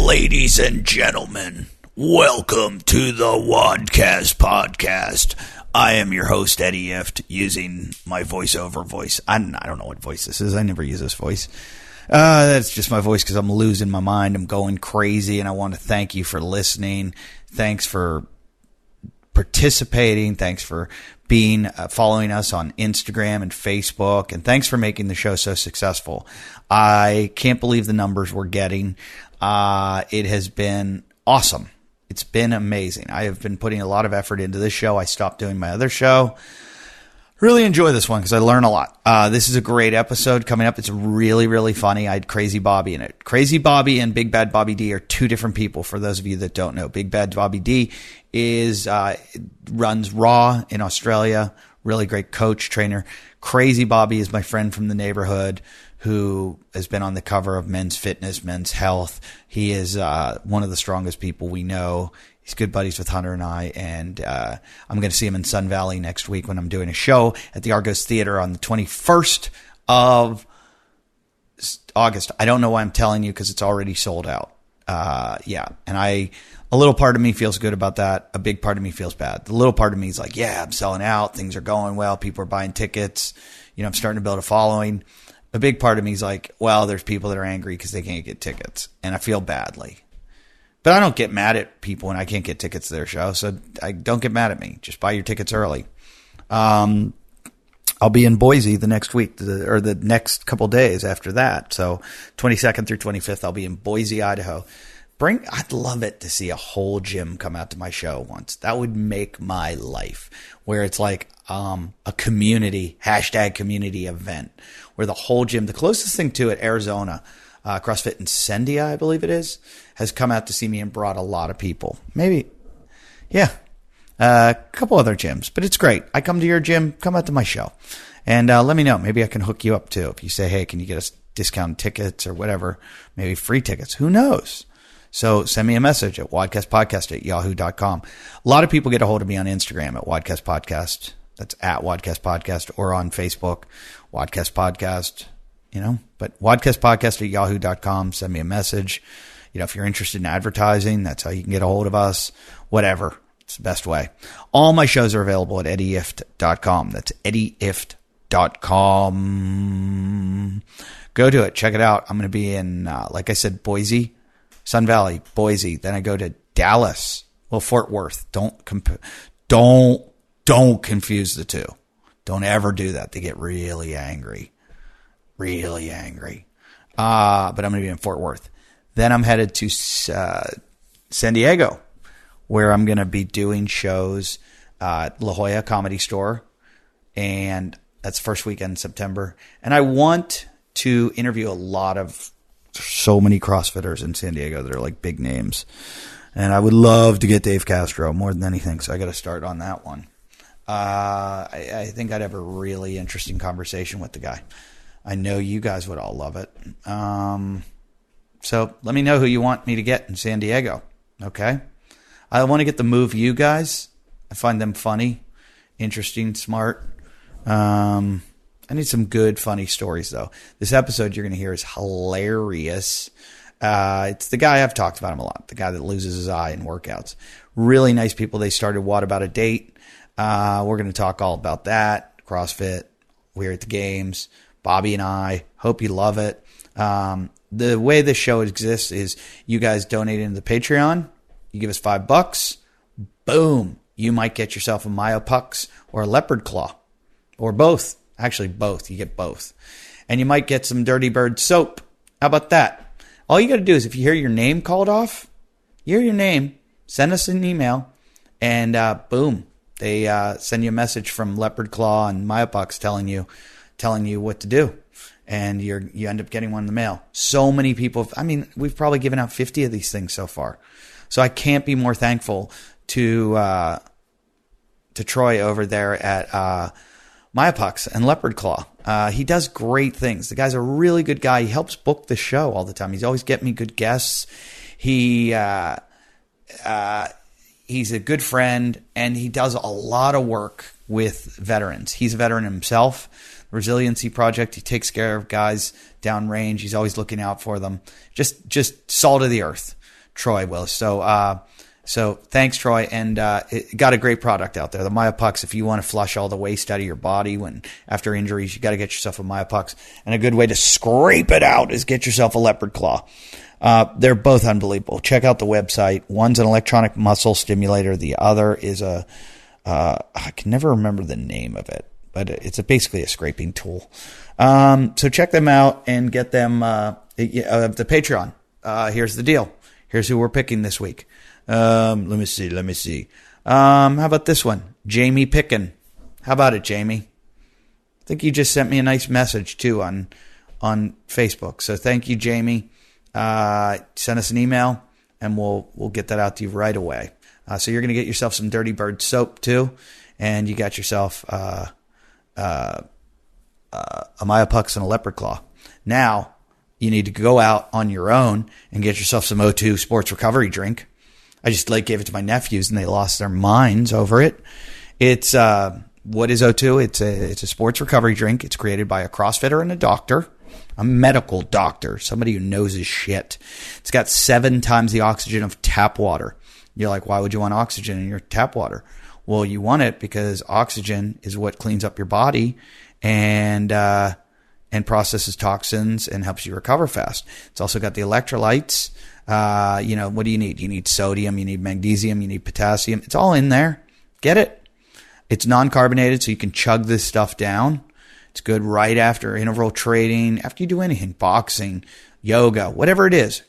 Ladies and gentlemen, welcome to the WODcast podcast. I am your host, Eddie Ift, using my voiceover voice. I don't know what voice this is. I never use this voice. That's just my voice because I'm losing my mind. I'm going crazy, and I want to thank you for listening. Thanks for participating. Thanks for following us on Instagram and Facebook, and thanks for making the show so successful. I can't believe the numbers we're getting. It has been awesome. It's been amazing. I have been putting a lot of effort into this show. I stopped doing my other show. Really enjoy this one because I learn a lot. This is a great episode coming up. It's really, really funny. I had Crazy Bobby in it. Crazy Bobby and Big Bad Bobby D are two different people, for those of you that don't know. Big Bad Bobby D runs Raw in Australia. Really great coach, trainer. Crazy Bobby is my friend from the neighborhood who has been on the cover of Men's Fitness, Men's Health. He is one of the strongest people we know. He's good buddies with Hunter and I, and I'm going to see him in Sun Valley next week when I'm doing a show at the Argos Theater on the 21st of August. I don't know why I'm telling you because it's already sold out. And a little part of me feels good about that. A big part of me feels bad. The little part of me is like, yeah, I'm selling out. Things are going well. People are buying tickets. I'm starting to build a following. A big part of me is like, well, there's people that are angry because they can't get tickets, and I feel badly. But I don't get mad at people when I can't get tickets to their show, so I don't get mad at me. Just buy your tickets early. I'll be in Boise the next week, or the next couple days after that. So 22nd through 25th, I'll be in Boise, Idaho. I'd love it to see a whole gym come out to my show once. That would make my life, where it's like a community, #community event, where the whole gym, the closest thing to it, Arizona, CrossFit Incendia, I believe it is, has come out to see me and brought a lot of people. Maybe, yeah, a couple other gyms, but it's great. I come to your gym, come out to my show, and let me know. Maybe I can hook you up too. If you say, hey, can you get us discounted tickets or whatever, maybe free tickets, who knows? So send me a message at wodcastpodcast@yahoo.com. A lot of people get a hold of me on Instagram at Wodcast Podcast. That's at Wodcast Podcast, or on Facebook, Wodcast Podcast, but wodcastpodcast@yahoo.com. Send me a message. If you're interested in advertising, that's how you can get a hold of us. Whatever. It's the best way. All my shows are available at eddyift.com. That's eddyift.com. Go to it. Check it out. I'm going to be in, like I said, Boise, Sun Valley, Boise. Then I go to Dallas. Well, Fort Worth. Don't confuse the two. Don't ever do that. They get really angry. Really angry. But I'm going to be in Fort Worth. Then I'm headed to San Diego, where I'm going to be doing shows at La Jolla Comedy Store. And that's the first weekend in September. And I want to interview so many CrossFitters in San Diego that are like big names. And I would love to get Dave Castro more than anything. So I got to start on that one. I think I'd have a really interesting conversation with the guy. I know you guys would all love it. So let me know who you want me to get in San Diego. Okay. I want to get the Move You guys. I find them funny, interesting, smart. I need some good, funny stories, though. This episode you're going to hear is hilarious. It's the guy, I've talked about him a lot, the guy that loses his eye in workouts. Really nice people. They started WODaboutadate. We're going to talk all about that. CrossFit. We're at the games. Bobby and I. Hope you love it. The way this show exists is you guys donate into the Patreon. You give us $5. Boom. You might get yourself a Myopux or a Leopard Claw. Or both. Actually, both. You get both. And you might get some Dirty Bird soap. How about that? All you got to do is, if you hear your name called off, send us an email, and boom, they send you a message from Leopard Claw and Myopux telling you what to do. And you end up getting one in the mail. So many people, we've probably given out 50 of these things so far. So I can't be more thankful to Troy over there at Myopux and Leopard Claw. He does great things. The guy's a really good guy. He helps book the show all the time. He's always getting me good guests. He's a good friend, and he does a lot of work with veterans. He's a veteran himself. Resiliency Project. He takes care of guys downrange. He's always looking out for them. Just salt of the earth. Troy Willis. So thanks, Troy, and it got a great product out there. The MyoPucks, if you want to flush all the waste out of your body after injuries, you got to get yourself a MyoPucks. And a good way to scrape it out is get yourself a Leopard Claw. They're both unbelievable. Check out the website. One's an electronic muscle stimulator. The other is I can never remember the name of it, but it's basically a scraping tool. So check them out and get them the Patreon. Here's the deal. Here's who we're picking this week. Let me see. How about this one? Jamie Pickin. How about it, Jamie? I think you just sent me a nice message too on Facebook. So thank you, Jamie. Send us an email and we'll get that out to you right away. So you're going to get yourself some Dirty Bird soap too. And you got yourself, a MyoPucks and a Leopard Claw. Now you need to go out on your own and get yourself some O2 sports recovery drink. I just gave it to my nephews and they lost their minds over it. It's, what is O2? It's a sports recovery drink. It's created by a CrossFitter and a doctor, a medical doctor, somebody who knows his shit. It's got 7 times the oxygen of tap water. You're like, why would you want oxygen in your tap water? Well, you want it because oxygen is what cleans up your body and processes toxins and helps you recover fast. It's also got the electrolytes. What do you need? You need sodium, you need magnesium, you need potassium. It's all in there. Get it? It's non-carbonated, so you can chug this stuff down. It's good right after interval training, after you do anything, boxing, yoga, whatever it is,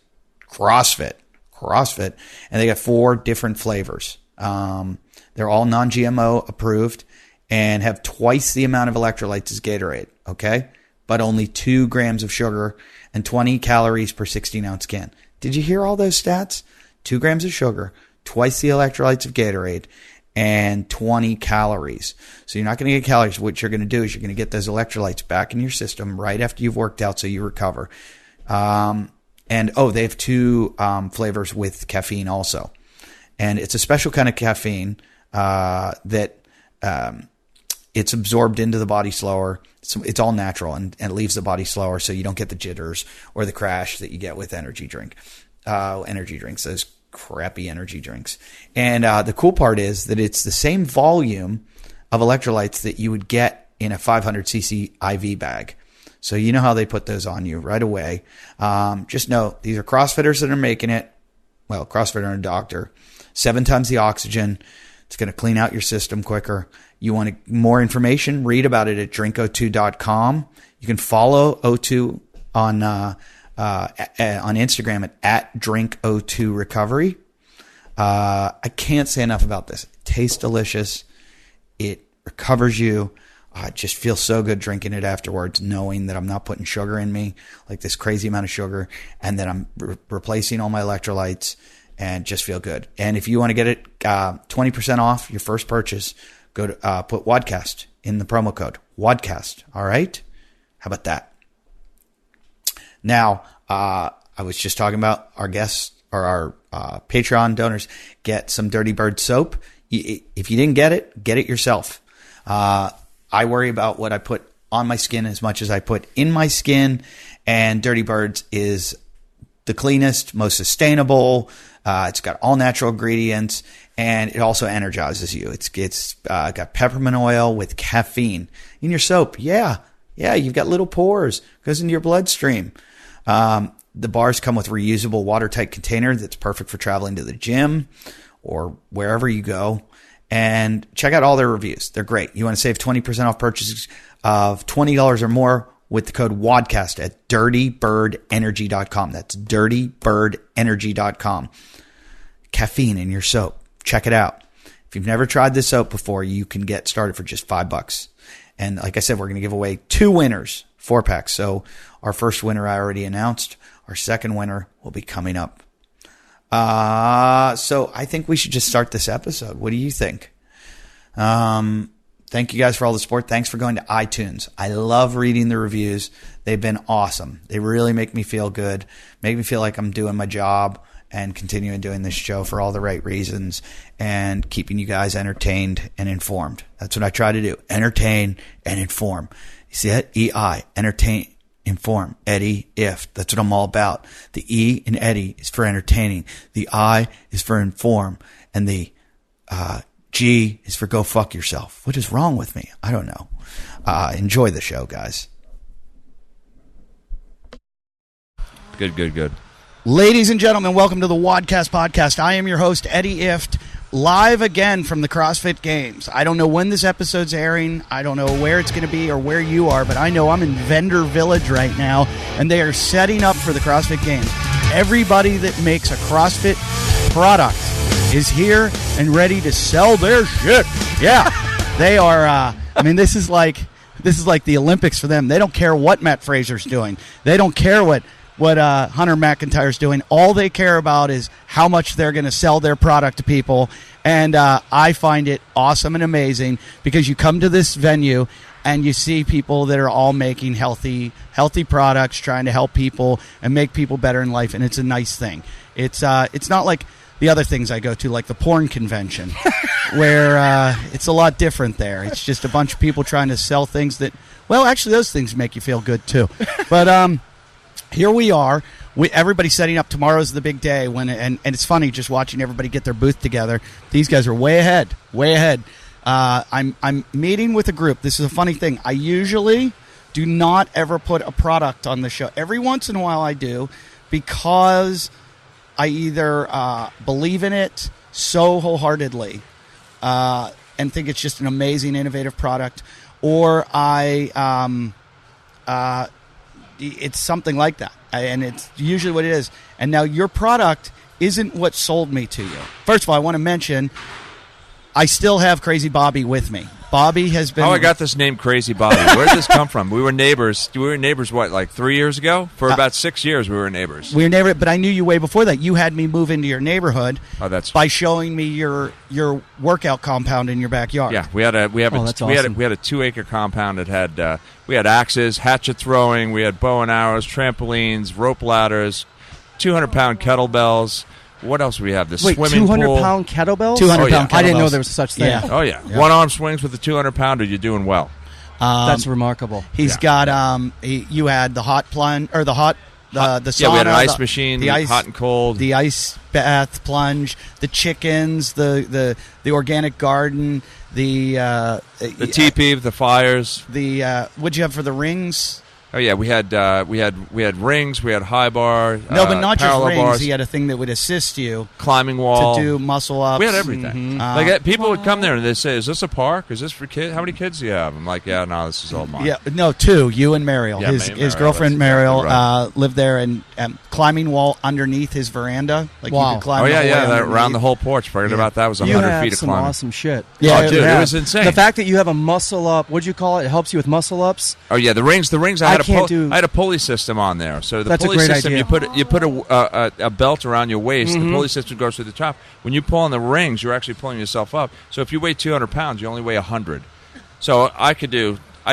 CrossFit. And they got 4 different flavors. They're all non-GMO approved and have twice the amount of electrolytes as Gatorade, okay? But only 2 grams of sugar and 20 calories per 16-ounce can. Did you hear all those stats? 2 grams of sugar, twice the electrolytes of Gatorade, and 20 calories. So you're not going to get calories. What you're going to do is you're going to get those electrolytes back in your system right after you've worked out so you recover. They have 2 flavors with caffeine also. And it's a special kind of caffeine that it's absorbed into the body slower. It's all natural and it leaves the body slower so you don't get the jitters or the crash that you get with energy drinks, those crappy energy drinks. And the cool part is that it's the same volume of electrolytes that you would get in a 500cc IV bag. So you know how they put those on you right away. Just know these are CrossFitters that are making it. Well, CrossFitter and a doctor. 7 times the oxygen. It's going to clean out your system quicker. You want more information? Read about it at drinko2.com. You can follow O2 on Instagram at drinko2recovery. I can't say enough about this. It tastes delicious. It recovers you. I just feel so good drinking it afterwards, knowing that I'm not putting sugar in me, like this crazy amount of sugar, and that I'm replacing all my electrolytes and just feel good. And if you want to get it 20% off your first purchase, go to put WODcast in the promo code WODcast. All right? How about that? Now, I was just talking about our guests or our Patreon donors get some Dirty Bird soap. If you didn't get it yourself. I worry about what I put on my skin as much as I put in my skin, and Dirty Birds is the cleanest, most sustainable. It's got all natural ingredients, and it also energizes you. It's got peppermint oil with caffeine in your soap. Yeah, you've got little pores. Goes into your bloodstream. The bars come with reusable watertight container that's perfect for traveling to the gym or wherever you go. And check out all their reviews. They're great. You want to save 20% off purchases of $20 or more with the code WODcast at dirtybirdenergy.com. That's dirtybirdenergy.com. Caffeine in your soap. Check it out. If you've never tried this soap before, you can get started for just $5. And like I said, we're going to give away 2 winners, 4-packs. So our first winner I already announced. Our second winner will be coming up. So I think we should just start this episode. What do you think? Thank you guys for all the support. Thanks for going to iTunes. I love reading the reviews. They've been awesome. They really make me feel good, make me feel like I'm doing my job and continuing doing this show for all the right reasons and keeping you guys entertained and informed. That's what I try to do. Entertain and inform. You see it? EI. Entertain inform. Eddie If. That's what I'm all about. The E in Eddie is for entertaining. The I is for inform. And the G is for go fuck yourself. What is wrong with me? I don't know. Enjoy the show, guys. Good. Ladies and gentlemen, welcome to the WODcast podcast. I am your host, Eddie Ift, live again from the CrossFit Games. I don't know when this episode's airing. I don't know where it's going to be or where you are, but I know I'm in Vendor Village right now, and they are setting up for the CrossFit Games. Everybody that makes a CrossFit product is here and ready to sell their shit. Yeah, they are. This is like the Olympics for them. They don't care what Matt Fraser's doing. They don't care what Hunter McIntyre's doing. All they care about is how much they're going to sell their product to people. And I find it awesome and amazing because you come to this venue and you see people that are all making healthy products, trying to help people and make people better in life. And it's a nice thing. It's not like the other things I go to, like the porn convention, where it's a lot different there. It's just a bunch of people trying to sell things that, well, actually those things make you feel good too. But here we are. Everybody's setting up. Tomorrow's the big day and it's funny just watching everybody get their booth together. These guys are way ahead. I'm meeting with a group. This is a funny thing. I usually do not ever put a product on the show. Every once in a while I do, because I either believe in it so wholeheartedly and think it's just an amazing, innovative product, or it's something like that, and it's usually what it is. And now your product isn't what sold me to you. First of all, I want to mention I still have Crazy Bobby with me. Bobby has been... How I got this name Crazy Bobby. Where did this come from? We were neighbors. What, like 3 years ago? For about 6 years we were neighbors. We were neighbors, but I knew you way before that. You had me move into your neighborhood by showing me your workout compound in your backyard. Yeah, we had a 2-acre compound that had we had axes, hatchet throwing, we had bow and arrows, trampolines, rope ladders, 200-pound kettlebells. What else do we have? Swimming pool. 200-pound kettlebells? 200-pound kettlebells. I didn't know there was such thing. Yeah. Oh, yeah. One-arm swings with a 200-pounder, you're doing well. That's remarkable. He's got, you had the hot plunge, or the sauna. Yeah, we had an ice machine, hot and cold. The ice bath plunge, the chickens, the organic garden, the teepee, the fires. What'd you have for the rings? Oh yeah, we had rings, we had high bar. No, but not just rings. Bars. He had a thing that would assist you, climbing wall, to do muscle ups. We had everything. Mm-hmm. People would come there and they'd say, "Is this a park? Is this for kids? How many kids do you have?" I'm like, "Yeah, no, this is all mine." Yeah, no, 2. You and Mariel. Yeah, his girlfriend Mariel lived there, and climbing wall underneath his veranda. Like you could climb. Around the whole porch. Forget about that. Was 100 feet of climbing. You have some awesome shit. Yeah, dude, it was insane. The fact that you have a muscle up. What'd you call it? It helps you with muscle ups. Oh yeah, the rings. I had a pulley system on there. So the pulley system, idea. you put a belt around your waist. Mm-hmm. The pulley system goes through the top. When you pull on the rings, you're actually pulling yourself up. So if you weigh 200 pounds, you only weigh 100. So I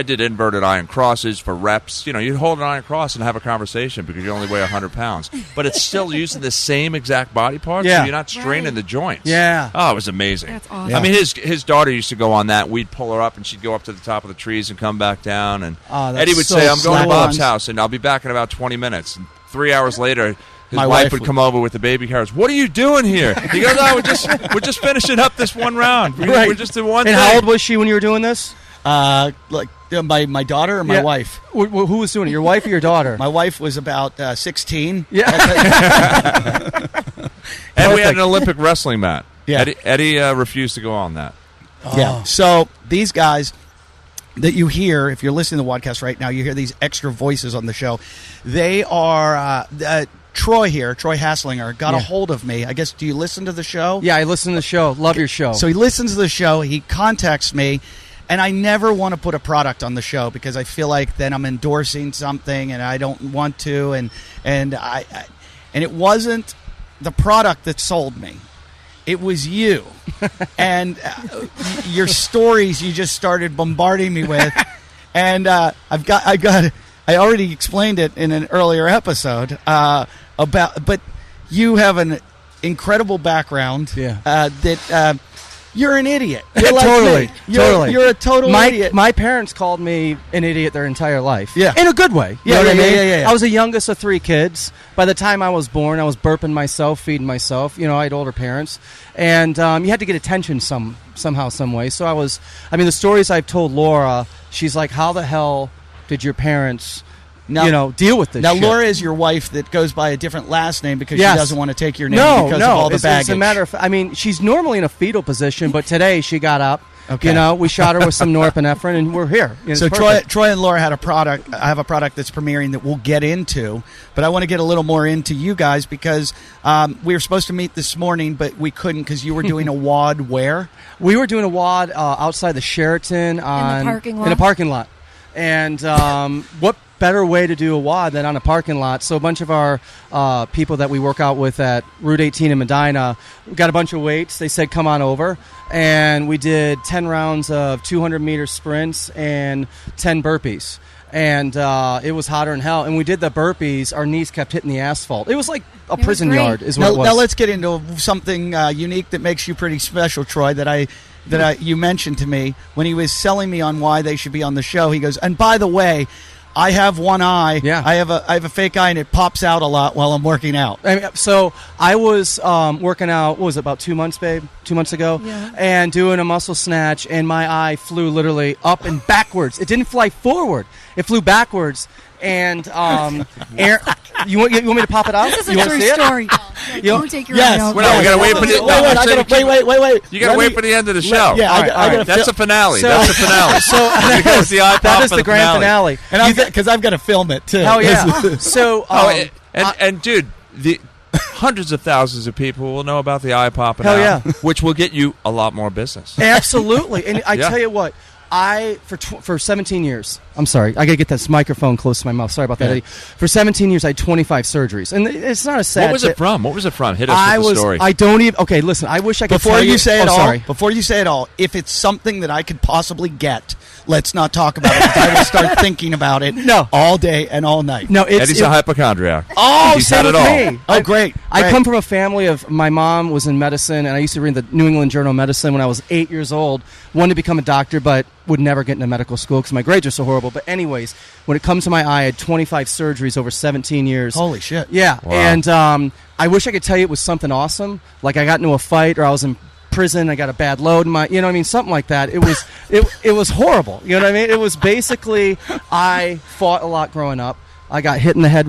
did inverted iron crosses for reps. You'd hold an iron cross and have a conversation because you only weigh 100 pounds. But it's still using the same exact body parts, so you're not straining the joints. Yeah. Oh, it was amazing. That's awesome. Yeah. I mean, his daughter used to go on that. We'd pull her up, and she'd go up to the top of the trees and come back down. And Eddie would say, "I'm going to Bob's house, and I'll be back in about 20 minutes." And 3 hours later, his wife would come over with the baby carriage. "What are you doing here?" He goes, "Oh, we're just finishing up this one round. We're just doing one thing." And how old was she when you were doing this? My daughter or my wife? Who was doing it? Your wife or your daughter? My wife was about 16. Yeah. And we had an Olympic wrestling mat. Yeah. Eddie refused to go on that. Oh. Yeah. So these guys that you hear, if you're listening to the podcast right now, you hear these extra voices on the show. They are Troy Hasslinger, got a hold of me. I guess, do you listen to the show? Yeah, I listen to the show. Love your show. So he listens to the show. He contacts me. And I never want to put a product on the show because I feel like then I'm endorsing something and I don't want to. And it wasn't the product that sold me. It was you. And your stories you just started bombarding me with. And I already explained it in an earlier episode but you have an incredible background that you're an idiot. You're like Totally. me. You're a total idiot. My parents called me an idiot their entire life. Yeah. In a good way. You Yeah, know what yeah, I mean? yeah. I was the youngest of 3 kids. By the time I was born, I was burping myself, feeding myself. I had older parents. And you had to get attention somehow, some way. So the stories I've told Laura, she's like, how the hell did your parents... deal with this Now, shit. Laura is your wife that goes by a different last name because Yes. she doesn't want to take your name because of all the baggage. It's a matter of... she's normally in a fetal position, but today she got up. Okay. We shot her with some norepinephrine, and we're here. So Troy and Laura had a product. I have a product that's premiering that we'll get into, but I want to get a little more into you guys because we were supposed to meet this morning, but we couldn't because you were doing a WOD where? We were doing a WOD outside the Sheraton in the parking lot. And what better way to do a WOD than on a parking lot? So a bunch of our people that we work out with at Route 18 in Medina got a bunch of weights. They said, come on over. And we did 10 rounds of 200-meter sprints and 10 burpees. And it was hotter than hell. And we did the burpees. Our knees kept hitting the asphalt. It was like a prison yard is what it was. Now let's get into something unique that makes you pretty special, Troy, that you mentioned to me when he was selling me on why they should be on the show. He goes, and by the way, I have one eye. Yeah. I have a fake eye, and it pops out a lot while I'm working out. So I was working out, what was it, about 2 months, babe? 2 months ago? Yeah. And doing a muscle snatch, and my eye flew literally up and backwards. It didn't fly forward. It flew backwards. And you want me to pop it out? This is you a true story. Don't take your eye out. We gotta wait for the Wait. You gotta wait for the end of the show. Yeah, I gotta that's a finale. So- That's the finale. So that is the grand finale. And because I've got to film it too. Hell yeah. So, and dude, the hundreds of thousands of people will know about the eye popping Hell out, yeah. which will get you a lot more business. absolutely. And I tell you what, for 17 years, I'm sorry, I gotta get this microphone close to my mouth. Sorry about that, Eddie. For 17 years, I had 25 surgeries, and it's not a sad. What was it from? Hit us with the story. I don't even. Okay, listen. I wish I could. Before you say it all, sorry. before you say it all, if it's something that I could possibly get, let's not talk about it. 'Cause I will start thinking about it all day and all night. No, Eddie's a hypochondriac. Oh, he's same had it with all. me. Oh, great. I come from a family of, my mom was in medicine, and I used to read the New England Journal of Medicine when I was 8 years old. Wanted to become a doctor, but would never get into medical school because my grades are so horrible. But anyways, when it comes to my eye, I had 25 surgeries over 17 years. Holy shit. Yeah, Wow. and I wish I could tell you it was something awesome. Like I got into a fight, or I was in prison, I got a bad load in my, something like that. It was it was horrible. You know what I mean? It was basically, I fought a lot growing up. I got hit in the head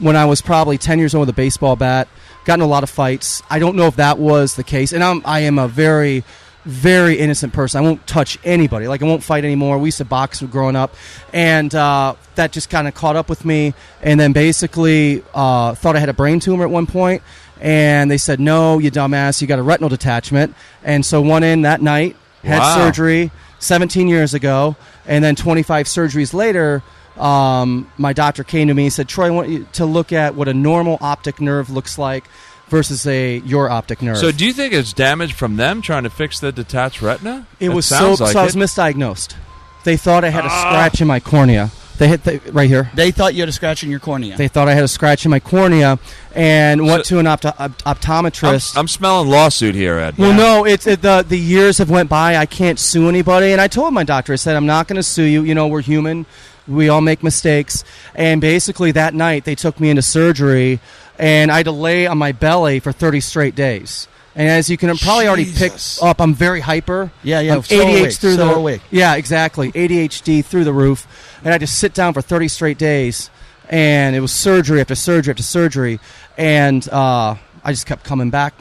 when I was probably 10 years old with a baseball bat. Got in a lot of fights. I don't know if that was the case. And I am a very, very innocent person. I won't touch anybody. Like, I won't fight anymore. We used to box growing up. And that just kind of caught up with me. And then basically thought I had a brain tumor at one point. And they said, no, you dumbass, you got a retinal detachment. And so went in that night, had surgery 17 years ago. And then 25 surgeries later, my doctor came to me and said, Troy, I want you to look at what a normal optic nerve looks like versus your optic nerve. So do you think it's damage from them trying to fix the detached retina? It was so I was misdiagnosed. They thought I had a scratch in my cornea. They hit right here. They thought you had a scratch in your cornea. They thought I had a scratch in my cornea, and went to an optometrist. I'm smelling lawsuit here, Ed. Well, no, the years have went by. I can't sue anybody, and I told my doctor, I said, I'm not going to sue you. You know, we're human. We all make mistakes. And basically that night, they took me into surgery, and I had to lay on my belly for 30 straight days. And as you can probably already pick up, I'm very hyper. Yeah. I'm ADHD Yeah, exactly. ADHD through the roof. And I just sit down for 30 straight days. And it was surgery after surgery after surgery. And I just kept coming back.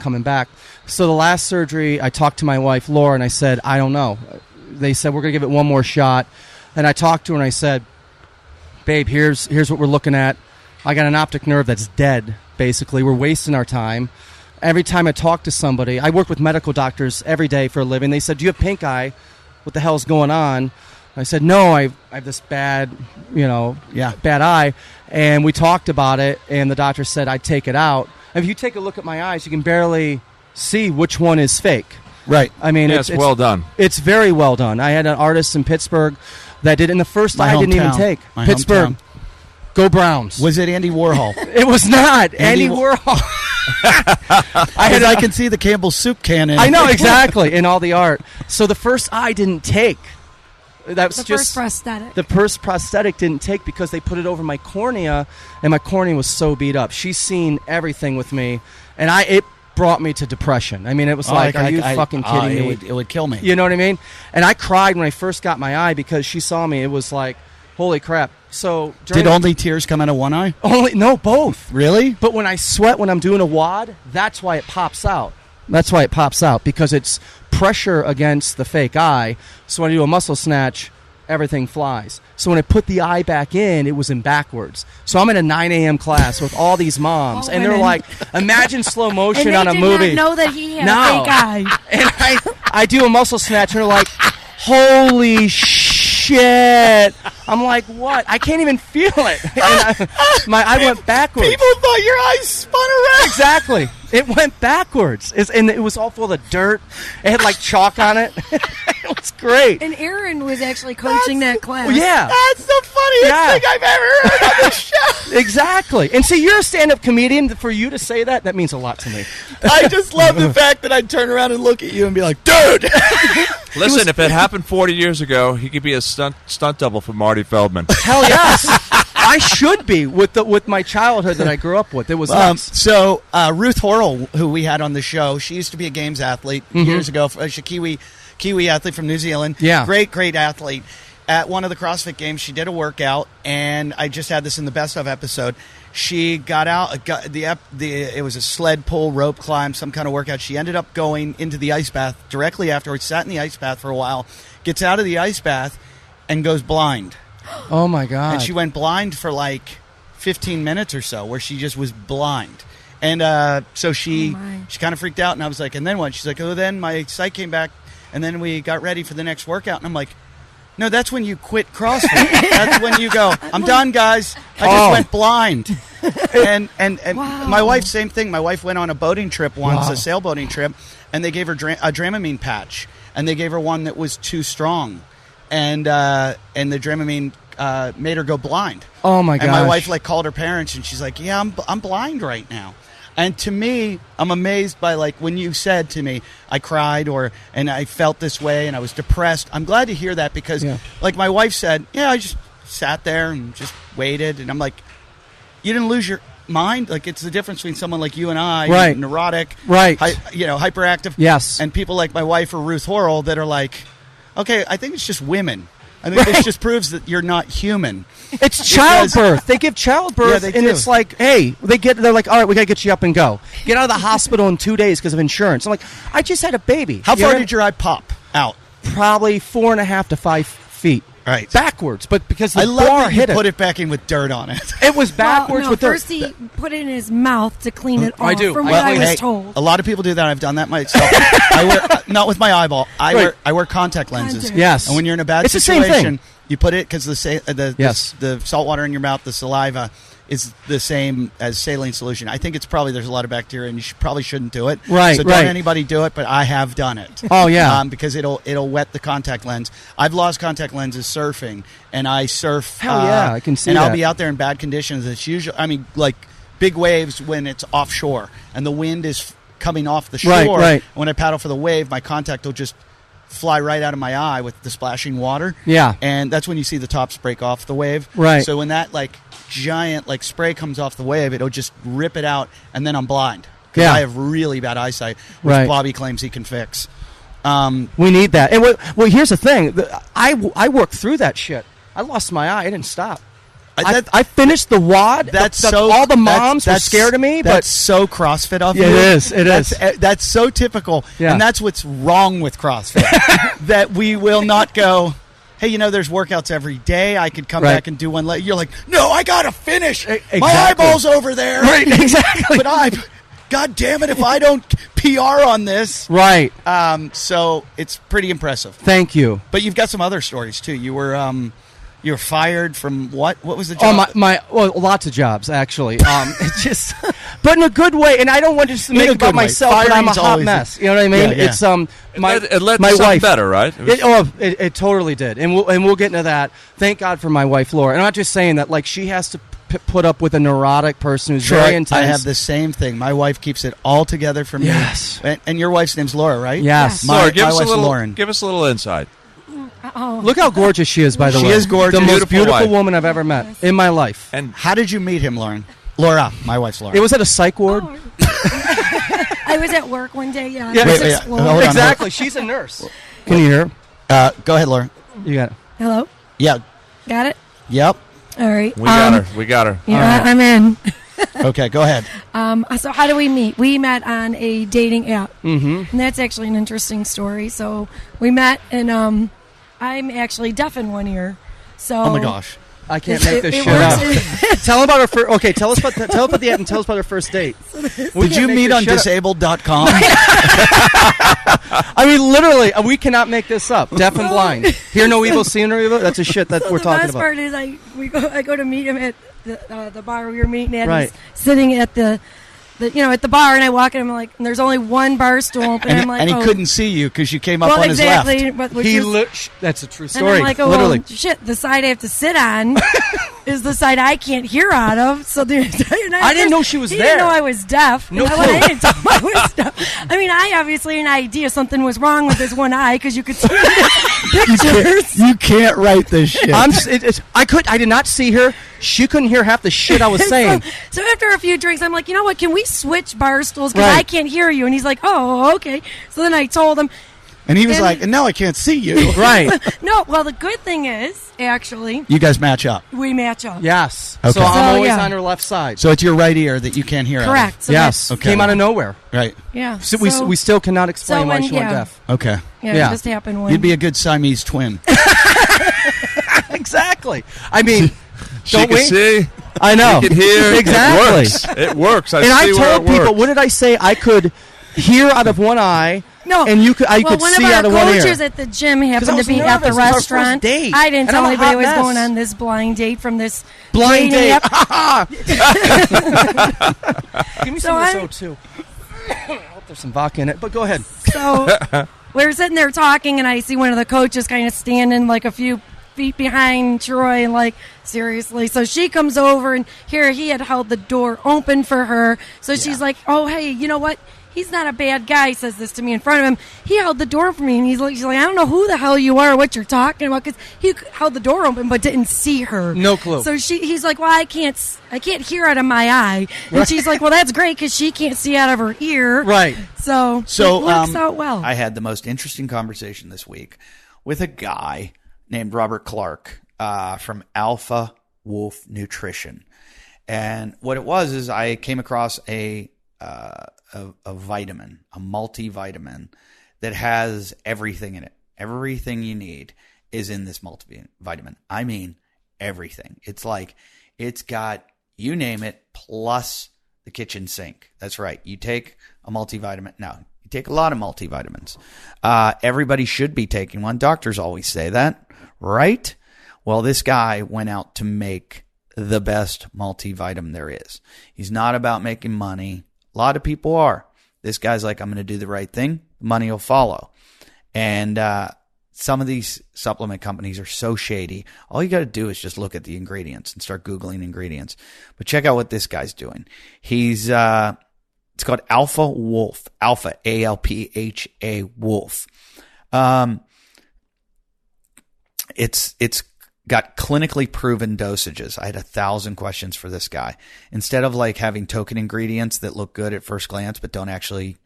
So the last surgery, I talked to my wife, Laura, and I said, I don't know. They said, we're going to give it one more shot. And I talked to her, and I said, babe, here's what we're looking at. I got an optic nerve that's dead, basically. We're wasting our time. Every time I talk to somebody, I work with medical doctors every day for a living. They said, do you have pink eye? What the hell's going on? I said, no, I have this bad eye. And we talked about it, and the doctor said I'd take it out. And if you take a look at my eyes, you can barely see which one is fake. Right. I mean, it's well done. It's very well done. I had an artist in Pittsburgh that did, and the first eye I didn't even take. My Pittsburgh. hometown. Go Browns. Was it Andy Warhol? It was not. Andy Warhol. I can see the Campbell's soup can in it. I know, exactly, in all the art. So the first eye didn't take. That was The just first prosthetic. The first prosthetic didn't take because they put it over my cornea, and my cornea was so beat up. She's seen everything with me, and it brought me to depression. I mean, it was are you fucking kidding me? It would kill me. You know what I mean? And I cried when I first got my eye because she saw me. It was like, holy crap. So did only tears come out of one eye? No, both. Really? But when I sweat when I'm doing a WOD, that's why it pops out. That's why it pops out, because it's pressure against the fake eye. So when I do a muscle snatch, everything flies. So when I put the eye back in, it was in backwards. So I'm in a 9 a.m. class with all these moms, and they're like, imagine slow motion on a movie. And they did not know that he had a fake eye. And I do a muscle snatch, and they're like, holy shit. I'm like, what? I can't even feel it. And I went backwards. People thought your eyes spun around. Exactly. It went backwards. And it was all full of dirt. It had like chalk on it. It was great. And Aaron was actually coaching that class. Well, yeah. That's the funniest thing I've ever heard on this show. Exactly. And see, you're a stand-up comedian. For you to say that means a lot to me. I just love the fact that I'd turn around and look at you and be like, dude. Listen, if it happened 40 years ago, he could be a stunt double for Marty Feldman. Hell yes. I should be with my childhood that I grew up with. It was nuts. So Ruth Horrell, who we had on the show, she used to be a games athlete years ago. She's a Kiwi athlete from New Zealand. Yeah. Great athlete. At one of the CrossFit Games, she did a workout, and I just had this in the best of episode. She got out, it was a sled pull, rope climb, some kind of workout. She ended up going into the ice bath directly afterwards, sat in the ice bath for a while, gets out of the ice bath, and goes blind. Oh, my God. And she went blind for like 15 minutes or so, where she just was blind. And so she kind of freaked out, and I was like, and then what? She's like, oh, then my sight came back, and then we got ready for the next workout. And I'm like, no, that's when you quit CrossFit. That's when you go, I'm done, guys. I just went blind. And my wife, same thing. My wife went on a boating trip once, a sailboating trip, and they gave her a Dramamine patch, and they gave her one that was too strong, and the Dramamine made her go blind. Oh my gosh. And my wife called her parents, and she's like, yeah, I'm blind right now. And to me, I'm amazed by when you said to me, I cried and I felt this way and I was depressed. I'm glad to hear that because my wife said, yeah, I just sat there and just waited. And I'm like, you didn't lose your mind? It's the difference between someone like you and I, right. Neurotic, right. Hyperactive. Yes. And people like my wife or Ruth Horrell that are like, okay, I think it's just women. I think this just proves that you're not human. It's childbirth. They give childbirth, and it's like, hey, they're like, all right, we got to get you up and go. Get out of the hospital in 2 days because of insurance. I'm like, I just had a baby. How far did your eye pop out? Probably 4.5 to 5 feet. Right. Backwards, but because the I love bar that hit you put it back in with dirt on it. It was backwards with first dirt. he put it in his mouth to clean it off. I do. From what I was told. A lot of people do that. I've done that myself. I wear not with my eyeball. I wear contact lenses. Yes. And when you're in a bad situation, the same thing. You put it because the salt water in your mouth, the saliva, is the same as saline solution. I think there's a lot of bacteria, and you probably shouldn't do it. Right. So don't anybody do it, but I have done it. Oh yeah. Because it'll wet the contact lens. I've lost contact lenses surfing, and I surf. Hell yeah, I can see and that. I'll be out there in bad conditions. It's usually, big waves when it's offshore and the wind is coming off the shore. Right. When I paddle for the wave, my contact will just fly right out of my eye with the splashing water. Yeah. And that's when you see the tops break off the wave. Right. So when that giant spray comes off the wave, it'll just rip it out, and then I'm blind. Because I have really bad eyesight, which Bobby claims he can fix. We need that. And well, here's the thing. I worked through that shit. I lost my eye. I didn't stop. I finished the WOD. All the moms were scared of me. That's so CrossFit of you. It is. That's so typical. Yeah. And that's what's wrong with CrossFit. That we will not go, hey, there's workouts every day. I could come back and do one. You're like, no, I got to finish. Exactly. My eyeball's over there. Right, exactly. But God damn it, if I don't PR on this. Right. So it's pretty impressive. Thank you. But you've got some other stories, too. You were fired from what? What was the job? Lots of jobs, actually. It's just, but in a good way. And I don't want to just make it about myself, but I'm a hot mess. You know what I mean? Yeah. It's it led my to something wife. better, right? It totally did, and we'll get into that. Thank God for my wife, Laura. And I'm not just saying that. She has to put up with a neurotic person who's very intense. I have the same thing. My wife keeps it all together for me. Yes. And your wife's name's Laura, right? Yes. Laura, give my us wife's a little. Lauren. Give us a little insight. Oh. Look how gorgeous she is, by the way. She is gorgeous. The most Beautiful beautiful wife. woman I've ever met in my life. And How did you meet him, Lauren? Laura. My wife's Laura. It was at a psych ward. Oh. I was at work one day. Yeah. Yeah. I was Wait, exploring. hold on. Exactly. She's a nurse. Can you hear her? Go ahead, Laura. You got it. Hello. Yeah. Got it. Yep. All right. we got her. We got her. Yeah, I'm in. Okay, go ahead. So how do we meet? We met on a dating app, Mm-hmm. and that's actually an interesting story. So we met, and I'm actually deaf in one ear. So Oh my gosh. I can't make this it shit up. works. Tell them about her first. Okay, tell us about the app and tell us about her first date. Did you meet on disabled.com? I mean, literally, we cannot make this up. Deaf and blind. Hear no evil, see no evil. That's a shit that we're talking The best about. part is I go to meet him at the bar we were meeting at. Right. He's sitting at the at the bar, and I walk in. I'm like, and there's only one bar stool open. and I'm like, and he oh. couldn't see you because you came up Well, on exactly. his left. But which He was- that's a true and story. I'm like, oh, literally. well, shit. The side I have to sit on is the side I can't hear out of. So the entire night, I didn't know she was he there. Didn't know I was deaf. No And clue. I didn't tell him I was deaf. I mean, I obviously had an idea something was wrong with this one eye because you could see the pictures. You can't write this shit. I did not see her. She couldn't hear half the shit I was saying. So after a few drinks, I'm like, you know what? Can we switch bar stools? Because Right. I can't hear you. And he's like, oh, okay. So then I told him, and he was and- like, and now I can't see you. Right. no. Well, the good thing is, actually, You guys match up. we match up. Yes. Okay. So I'm So, always yeah. on her left side. So it's your right ear that you can't hear out of. Correct. So yes. Okay. Came out of nowhere. Right. Yeah. So we still cannot explain so why when- she went yeah. deaf. Okay. Yeah, Yeah. it just happened when You'd be a good Siamese twin. Exactly. I mean, She don't can we? see. I know. She can hear. Exactly. It works. I And I see where told it people, works. what did I say? I could hear out of one eye. No, and I well, could one see of our out of one ear. coaches at the gym 'Cause I happened to was be at the nervous. It was our first restaurant. date. I didn't And tell I'm a anybody I hot was mess. going on this blind date from this Blind dating date. app. Give me So some I- of this too. I hope there's some vodka in it, but go ahead. So we were sitting there talking, and I see one of the coaches kind of standing like a few feet behind Troy, and like, seriously. So she comes over, and here he had held the door open for her. So she's like, oh, hey, you know what? He's not a bad guy, says this to me in front of him. He held the door for me, and she's like, I don't know who the hell you are or what you're talking about, because he held the door open but didn't see her. No clue. So he's like, well, I can't hear out of my eye. And she's like, well, that's great because she can't see out of her ear. Right. So it works out well. I had the most interesting conversation this week with a guy named Robert Clark from Alpha Wolf Nutrition. And what it was is I came across a vitamin, a multivitamin that has everything in it. Everything you need is in this multivitamin. I mean, everything. It's like, it's got, you name it, plus the kitchen sink. That's right. You take a multivitamin. Now, you take a lot of multivitamins. Everybody should be taking one. Doctors always say that, right? Well, this guy went out to make the best multivitamin there is. He's not about making money. A lot of people are. This guy's like, I'm going to do the right thing. Money will follow. And some of these supplement companies are so shady. All you got to do is just look at the ingredients and start Googling ingredients. But check out what this guy's doing. He's it's called Alpha Wolf. Alpha, A-L-P-H-A Wolf. It's got clinically proven dosages. I had 1,000 questions for this guy. Instead of like having token ingredients that look good at first glance but don't actually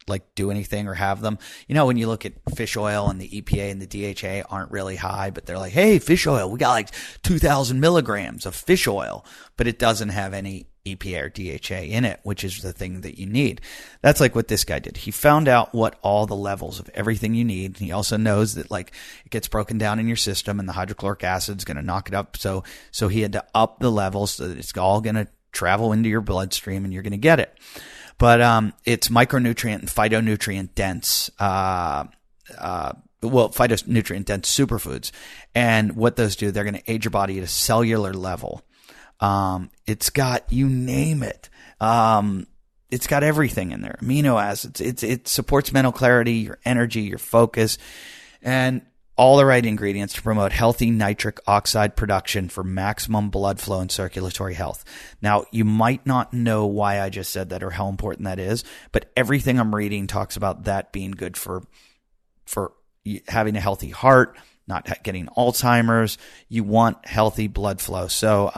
like do anything or have them. You know, when you look at fish oil and the EPA and the DHA aren't really high, but they're like, hey, fish oil, we got like 2,000 milligrams of fish oil, but it doesn't have any EPA or DHA in it, which is the thing that you need. That's like what this guy did. He found out what all the levels of everything you need. He also knows that like it gets broken down in your system and the hydrochloric acid is going to knock it up. So he had to up the levels so that it's all going to travel into your bloodstream and you're going to get it. But it's micronutrient and phytonutrient dense, phytonutrient dense superfoods. And what those do, they're going to aid your body at a cellular level. It's got, you name it. It's got everything in there. Amino acids. It supports mental clarity, your energy, your focus. And all the right ingredients to promote healthy nitric oxide production for maximum blood flow and circulatory health. Now, you might not know why I just said that or how important that is, but everything I'm reading talks about that being good for having a healthy heart, not getting Alzheimer's. You want healthy blood flow. So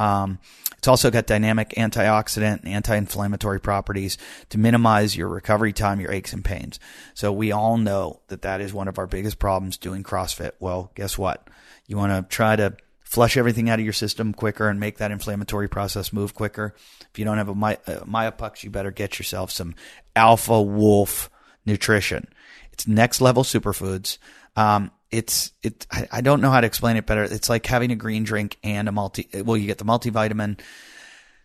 it's also got dynamic antioxidant and anti-inflammatory properties to minimize your recovery time, your aches and pains. So we all know that is one of our biggest problems doing CrossFit. Well, guess what? You want to try to flush everything out of your system quicker and make that inflammatory process move quicker. If you don't have a Myopux, you better get yourself some Alpha Wolf nutrition. It's next level superfoods. I don't know how to explain it better. It's like having a green drink and you get the multivitamin.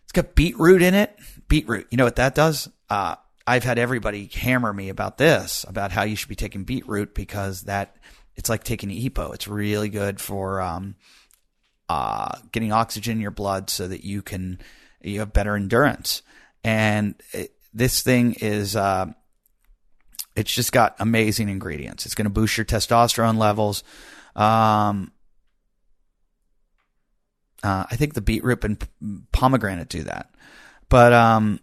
It's got beetroot in it. Beetroot. You know what that does? I've had everybody hammer me about this, about how you should be taking beetroot because it's like taking EPO. It's really good for, getting oxygen in your blood so that you have better endurance. And this thing is, it's just got amazing ingredients. It's going to boost your testosterone levels. I think the beetroot and pomegranate do that. But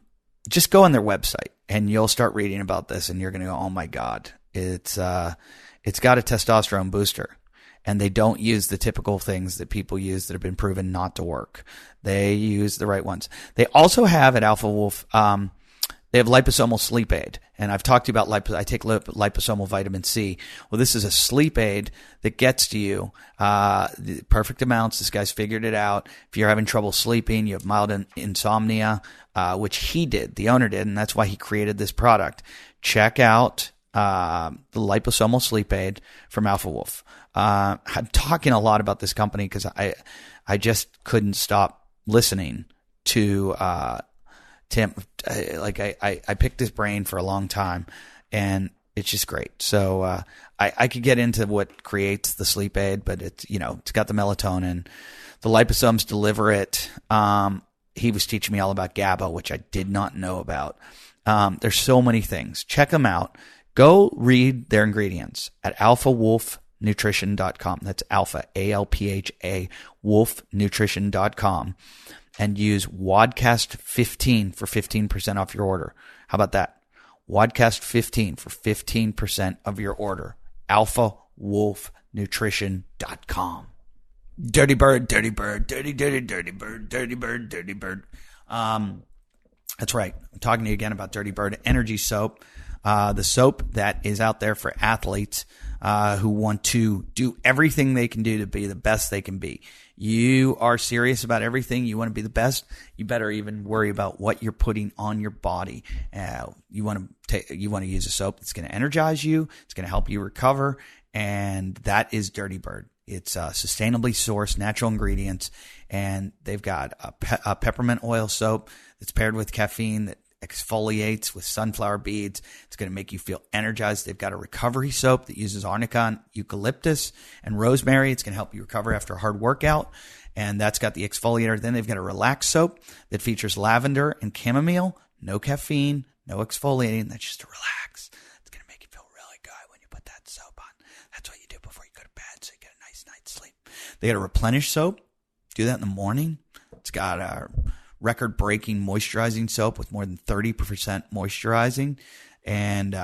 just go on their website and you'll start reading about this and you're going to go, oh my God, it's got a testosterone booster. And they don't use the typical things that people use that have been proven not to work. They use the right ones. They also have at Alpha Wolf, they have liposomal sleep aid. And I've talked to you about I take liposomal vitamin C. Well, this is a sleep aid that gets to you the perfect amounts. This guy's figured it out. If you're having trouble sleeping, you have mild insomnia, which he did, the owner did, and that's why he created this product. Check out the liposomal sleep aid from Alpha Wolf. I'm talking a lot about this company because I just couldn't stop listening to Tim. I picked his brain for a long time, and it's just great. So I could get into what creates the sleep aid, but it's got the melatonin. The liposomes deliver it. He was teaching me all about GABA, which I did not know about. There's so many things. Check them out. Go read their ingredients at alphawolfnutrition.com. That's alpha, ALPHA, wolfnutrition.com. And use WODcast15 for 15% off your order. How about that? WODcast15 for 15% of your order. alphawolfnutrition.com. Dirty bird, dirty bird, dirty bird, dirty bird. That's right. I'm talking to you again about Dirty Bird Energy Soap. The soap that is out there for athletes who want to do everything they can do to be the best they can be. You are serious about everything. You want to be the best. You better even worry about what you're putting on your body. You want to use a soap that's going to energize you. It's going to help you recover. And that is Dirty Bird. It's sustainably sourced natural ingredients. And they've got a peppermint oil soap that's paired with caffeine that exfoliates with sunflower beads. It's going to make you feel energized. They've got a recovery soap that uses arnica, eucalyptus, and rosemary. It's going to help you recover after a hard workout. And that's got the exfoliator. Then they've got a relax soap that features lavender and chamomile. No caffeine, no exfoliating. That's just to relax. It's going to make you feel really good when you put that soap on. That's what you do before you go to bed so you get a nice night's sleep. They got a replenish soap. Do that in the morning. It's got a record-breaking moisturizing soap with more than 30% moisturizing and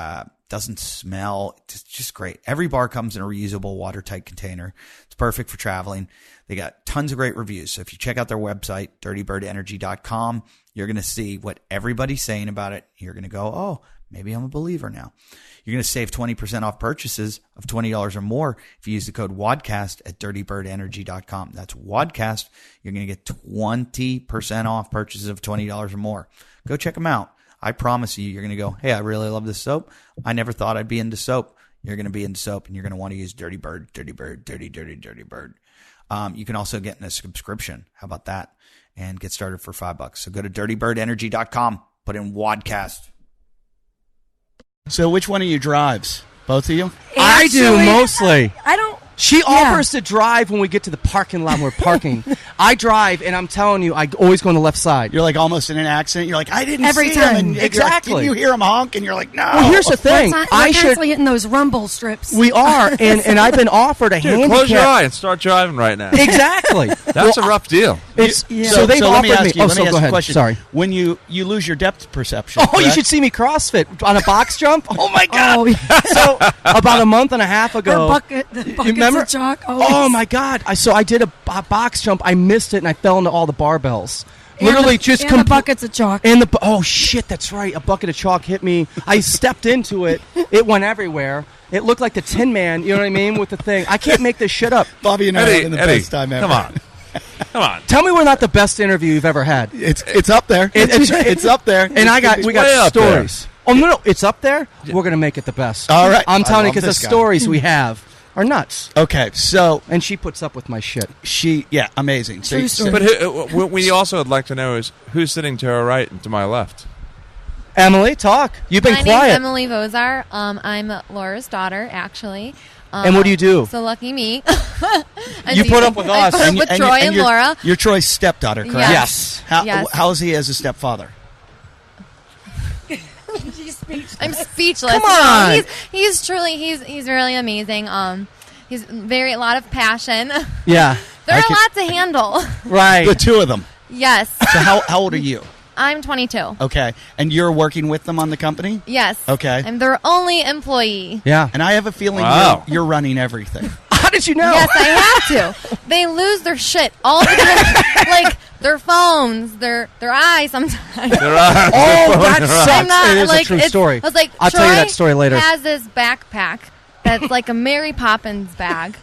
doesn't smell. It's just great. Every bar comes in a reusable watertight container. It's perfect for traveling. They got tons of great reviews. So if you check out their website, dirtybirdenergy.com, you're going to see what everybody's saying about it. You're going to go, oh, maybe I'm a believer now. You're going to save 20% off purchases of $20 or more if you use the code WODcast at dirtybirdenergy.com. That's WODcast. You're going to get 20% off purchases of $20 or more. Go check them out. I promise you, you're going to go, hey, I really love this soap. I never thought I'd be into soap. You're going to be into soap, and you're going to want to use Dirty Bird, Dirty Bird, Dirty Bird. You can also get in a subscription. How about that? And get started for $5. So go to dirtybirdenergy.com. Put in WODcast. So which one of you drives? Both of you? I do mostly. I don't. She offers to drive when we get to the parking lot. We're parking. I drive, and I'm telling you, I always go on the left side. You're like almost in an accident. You're like, I didn't Every see time. him. And Exactly. Like, did you hear him honk? And you're like, no. Well, here's the thing. We're I should. constantly hitting those rumble strips. We are, and I've been offered a Dude, handicap. close your eye and start driving right now. Exactly. That's a rough deal. So they've let me offered ask me. you. Oh, Let me so ask go you a ahead. question. Sorry. When you lose your depth perception. Oh, you correct? should see me CrossFit on a box jump. Oh my God! Oh, yeah. So about a month and a half ago, the buckets remember? of chalk. Oh my God! I did a box jump. I missed it and I fell into all the barbells. Literally just and the buckets of chalk. And oh shit, that's right. A bucket of chalk hit me. I stepped into it. It went everywhere. It looked like the Tin Man. You know what I mean with the thing. I can't make this shit up. Bobby and I are having the best time ever. Come on. Tell me we're not the best interview you've ever had. It's up there. It's up there. And we way got up there. stories. Oh no, it's up there. We're gonna make it the best. All right. I'm telling you I love because the this guy. stories we have are nuts. Okay, so And she puts up with my shit. amazing. So, True story. But what we also would like to know is who's sitting to her right and to my left. Emily, talk. You've been My quiet. name's Emily Vozar. I'm Laura's daughter, actually. And what do you do? So lucky me. You put up with I us. put up with Troy and you're, Laura. You're Troy's stepdaughter, correct? Yes. Yes. How is he as a stepfather? I'm speechless. Come on. No, he's truly he's really amazing. He's a lot of passion. Yeah. There are a lot to handle. Right. The two of them. Yes. So how old are you? I'm 22. Okay, and you're working with them on the company? Yes. Okay. I'm their only employee. Yeah. And I have a feeling Wow. you're running everything. How did you know? Yes, I have to. They lose their shit all the time. Like their phones, their eyes sometimes. Oh, that sucks. I'm not, It is like, a true it's- story. I was like, I'll Troy tell you that story later. Has this backpack that's like a Mary Poppins bag.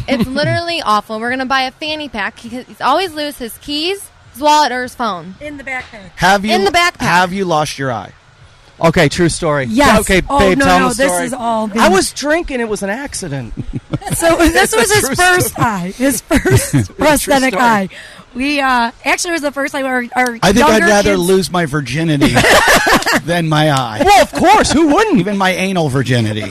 It's literally awful. We're gonna buy a fanny pack. He's always lose his keys, his wallet, or his phone. In the backpack. In the backpack. Have you lost your eye? Okay, true story. Yes. Okay, Oh, babe, no, tell no, the story. this is all I was drinking. It was an accident. So this was his first eye, his first prosthetic story. eye. We actually it was the first time our I think I'd younger rather kids, lose my virginity than my eye. Well, of course. Who wouldn't? Even my anal virginity.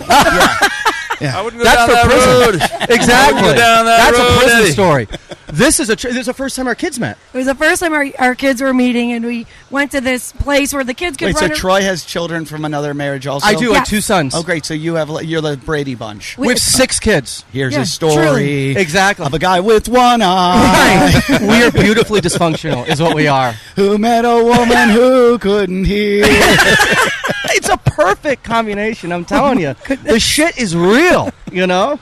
I wouldn't go That's down for that prison. road. Exactly. Go down that That's road, a prison Eddie. story. This is the first time our kids met. It was the first time our kids were meeting, and we went to this place where the kids could Wait, so run. Troy has children from another marriage also? I do. I have Yes. 2 sons. Oh, great. So you're the Brady bunch. We have 6 kids. Here's Yeah, a story truly. Exactly. of a guy with one eye Right. We are beautifully dysfunctional, is what we are. who met a woman who couldn't hear. It's a perfect combination. I'm telling you, the shit is real. You know.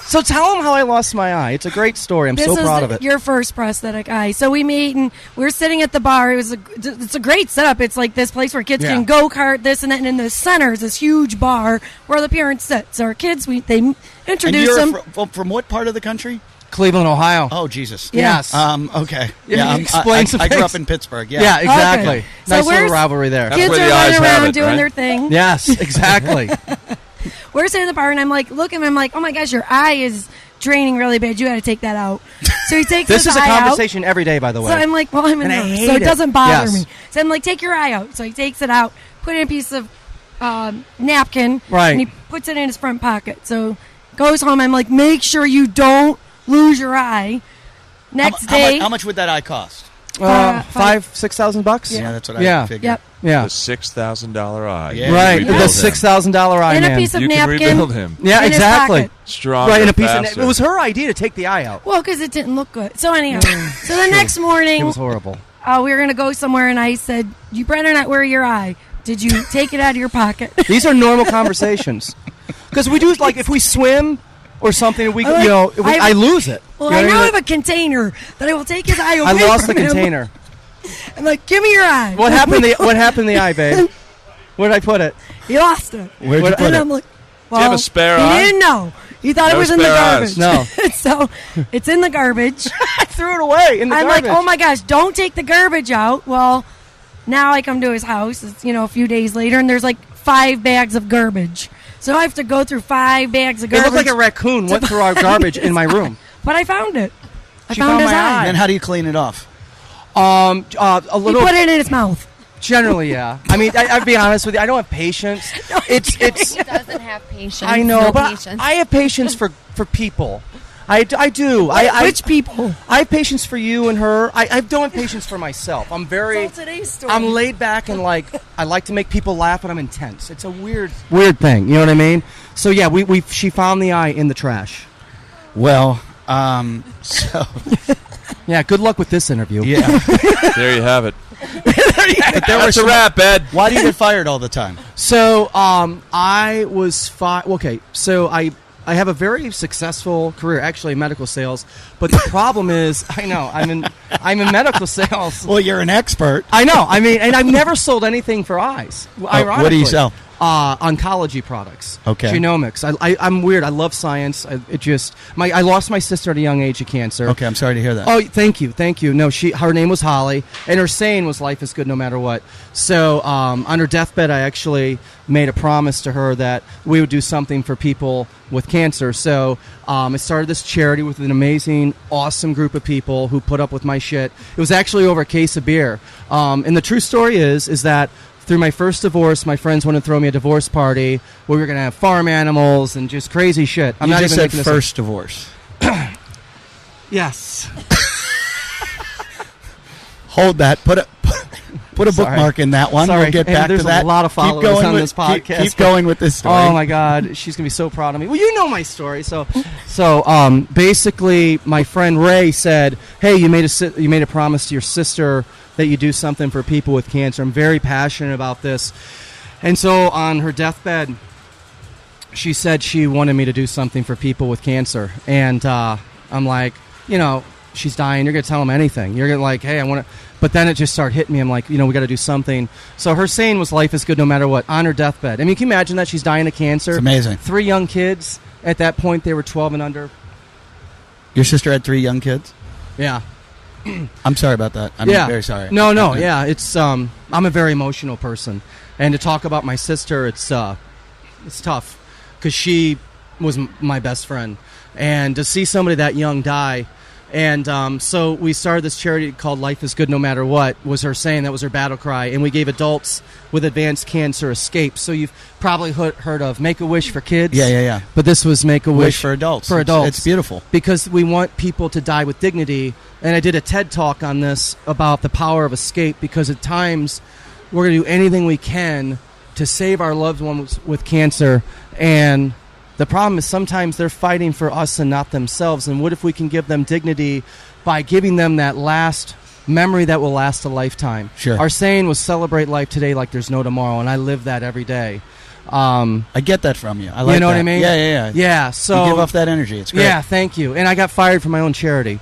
So tell them how I lost my eye. It's a great story. I'm This so is proud of it. your first prosthetic eye. So we meet and we're sitting at the bar. It's a great setup. It's like this place where kids Yeah. can go kart, this and that. And in the center is this huge bar where the parents sit. So our kids, they And introduce you're them. from what part of the country? Cleveland, Ohio. Oh, Jesus. Yeah. Yes. Okay. Yeah, I'm- explain some I grew things. up in Pittsburgh. yeah, exactly. Okay. So Nice little where's- rivalry there. That's Kids where are the eyes running have around it, doing right? their thing. Yes, exactly. We're sitting in the bar, and I'm like, look at him. I'm like, oh my gosh, your eye is draining really bad. You got to take that out. So he takes This his is a eye out. conversation every day, by the way. So I'm like, well, I'm in And I nervous, hate so it doesn't bother Yes. me. So I'm like, take your eye out. So he takes it out, put it in a piece of napkin, Right. and he puts it in his front pocket. So goes home. I'm like, make sure you don't lose your eye. Next day, How much would that eye cost? $5,000-6,000. Yeah, that's what Yeah. I figured. yep, Yeah. The $6,000 eye. Yeah. You can Right. rebuild The him. $6,000 eye and a man. piece of You can napkin. rebuild him. Yeah, in his exactly. pocket. Stronger, Right, and a piece faster. of it was her idea to take the eye out. Well, because it didn't look good. So anyhow, so the next It morning, was horrible. we were going to go somewhere, and I said, you better not wear your eye. Did you take it out of your pocket? These are normal conversations. Because we do, like, if we swim or something, we, Like, you know, I lose it. Well, You know I what now mean? have a container that I will take his eye away I lost the from him. container. I'm like, give me your eye. What happened to the eye, babe? Where did I put it? He lost it. Where'd you What- put And it? I'm like, well, you have a spare he eye? didn't know. He thought it No was in the spare garbage. eyes. No. So it's in the garbage. I threw it away in the I'm garbage. like, oh my gosh, don't take the garbage out. Well, now I come to his house. It's, a few days later, and there's like 5 bags of garbage. So I have to go through 5 bags of It garbage. looked like a raccoon went through our garbage in my room. But I found it. I She found found his my eye. eye. And how do you clean it off? A He little. put it in his mouth. Generally, yeah. I mean, I'll be honest with you. I don't have patience. It's. He doesn't have patience. I know, No but patience. I have patience for people. I do. Which people? I have patience for you and her. I don't have patience for myself. I'm very. It's all today's story. I'm laid back and like I like to make people laugh, but I'm intense. It's a weird thing. You know what I mean? So yeah, she found the eye in the trash. Well, so Yeah. Good luck with this interview. yeah. There you have it. But there That's were a wrap, Ed. Why do you get fired all the time? So I was okay. So I have a very successful career, actually, in medical sales. But the problem is, I know I'm in medical sales. Well, you're an expert. I know. I mean, and I've never sold anything for eyes. Ironically. What do you sell? Oncology products. Okay. Genomics. I'm weird. I love science. I lost my sister at a young age of cancer. Okay, I'm sorry to hear that. Oh, thank you. No, her name was Holly, and her saying was "Life is good no matter what." So, on her deathbed, I actually made a promise to her that we would do something for people with cancer. So, I started this charity with an amazing, awesome group of people who put up with my shit. It was actually over a case of beer. And the true story is that through my first divorce, my friends wanted to throw me a divorce party where we were going to have farm animals and just crazy shit. I'm you not just even said making this first divorce. Yes. Hold that. Put a Sorry. bookmark in that one. Sorry. We'll get And back there's to that. a lot of followers Keep going on with, this podcast. Keep going with this story. Oh my God, she's gonna be so proud of me. Well, you know my story. So basically, my friend Ray said, "Hey, you made a promise to your sister that you do something for people with cancer. I'm very passionate about this." And so on her deathbed, she said she wanted me to do something for people with cancer. And I'm like, she's dying. You're gonna tell them anything. You're gonna like, hey, I want to. But then it just started hitting me. I'm like, we got to do something. So her saying was, life is good no matter what, on her deathbed. I mean, can you imagine that? She's dying of cancer. It's amazing. 3 young kids. At that point, they were 12 and under. Your sister had 3 young kids? Yeah. I'm sorry about that. I'm very sorry. No. Yeah, it's I'm a very emotional person. And to talk about my sister, it's tough. Because she was my best friend. And to see somebody that young die... And so we started this charity called Life is Good No Matter What, was her saying. That was her battle cry. And we gave adults with advanced cancer escape. So you've probably heard of Make-A-Wish for kids. Yeah. But this was Make-A-Wish for adults. For adults. It's beautiful. Because we want people to die with dignity. And I did a TED Talk on this about the power of escape, because at times we're going to do anything we can to save our loved ones with cancer. And the problem is sometimes they're fighting for us and not themselves. And what if we can give them dignity by giving them that last memory that will last a lifetime? Sure. Our saying was celebrate life today like there's no tomorrow, and I live that every day. I get that from you. I like you know that. what I mean? Yeah. Yeah, so... You give off that energy. It's great. Yeah, thank you. And I got fired from my own charity.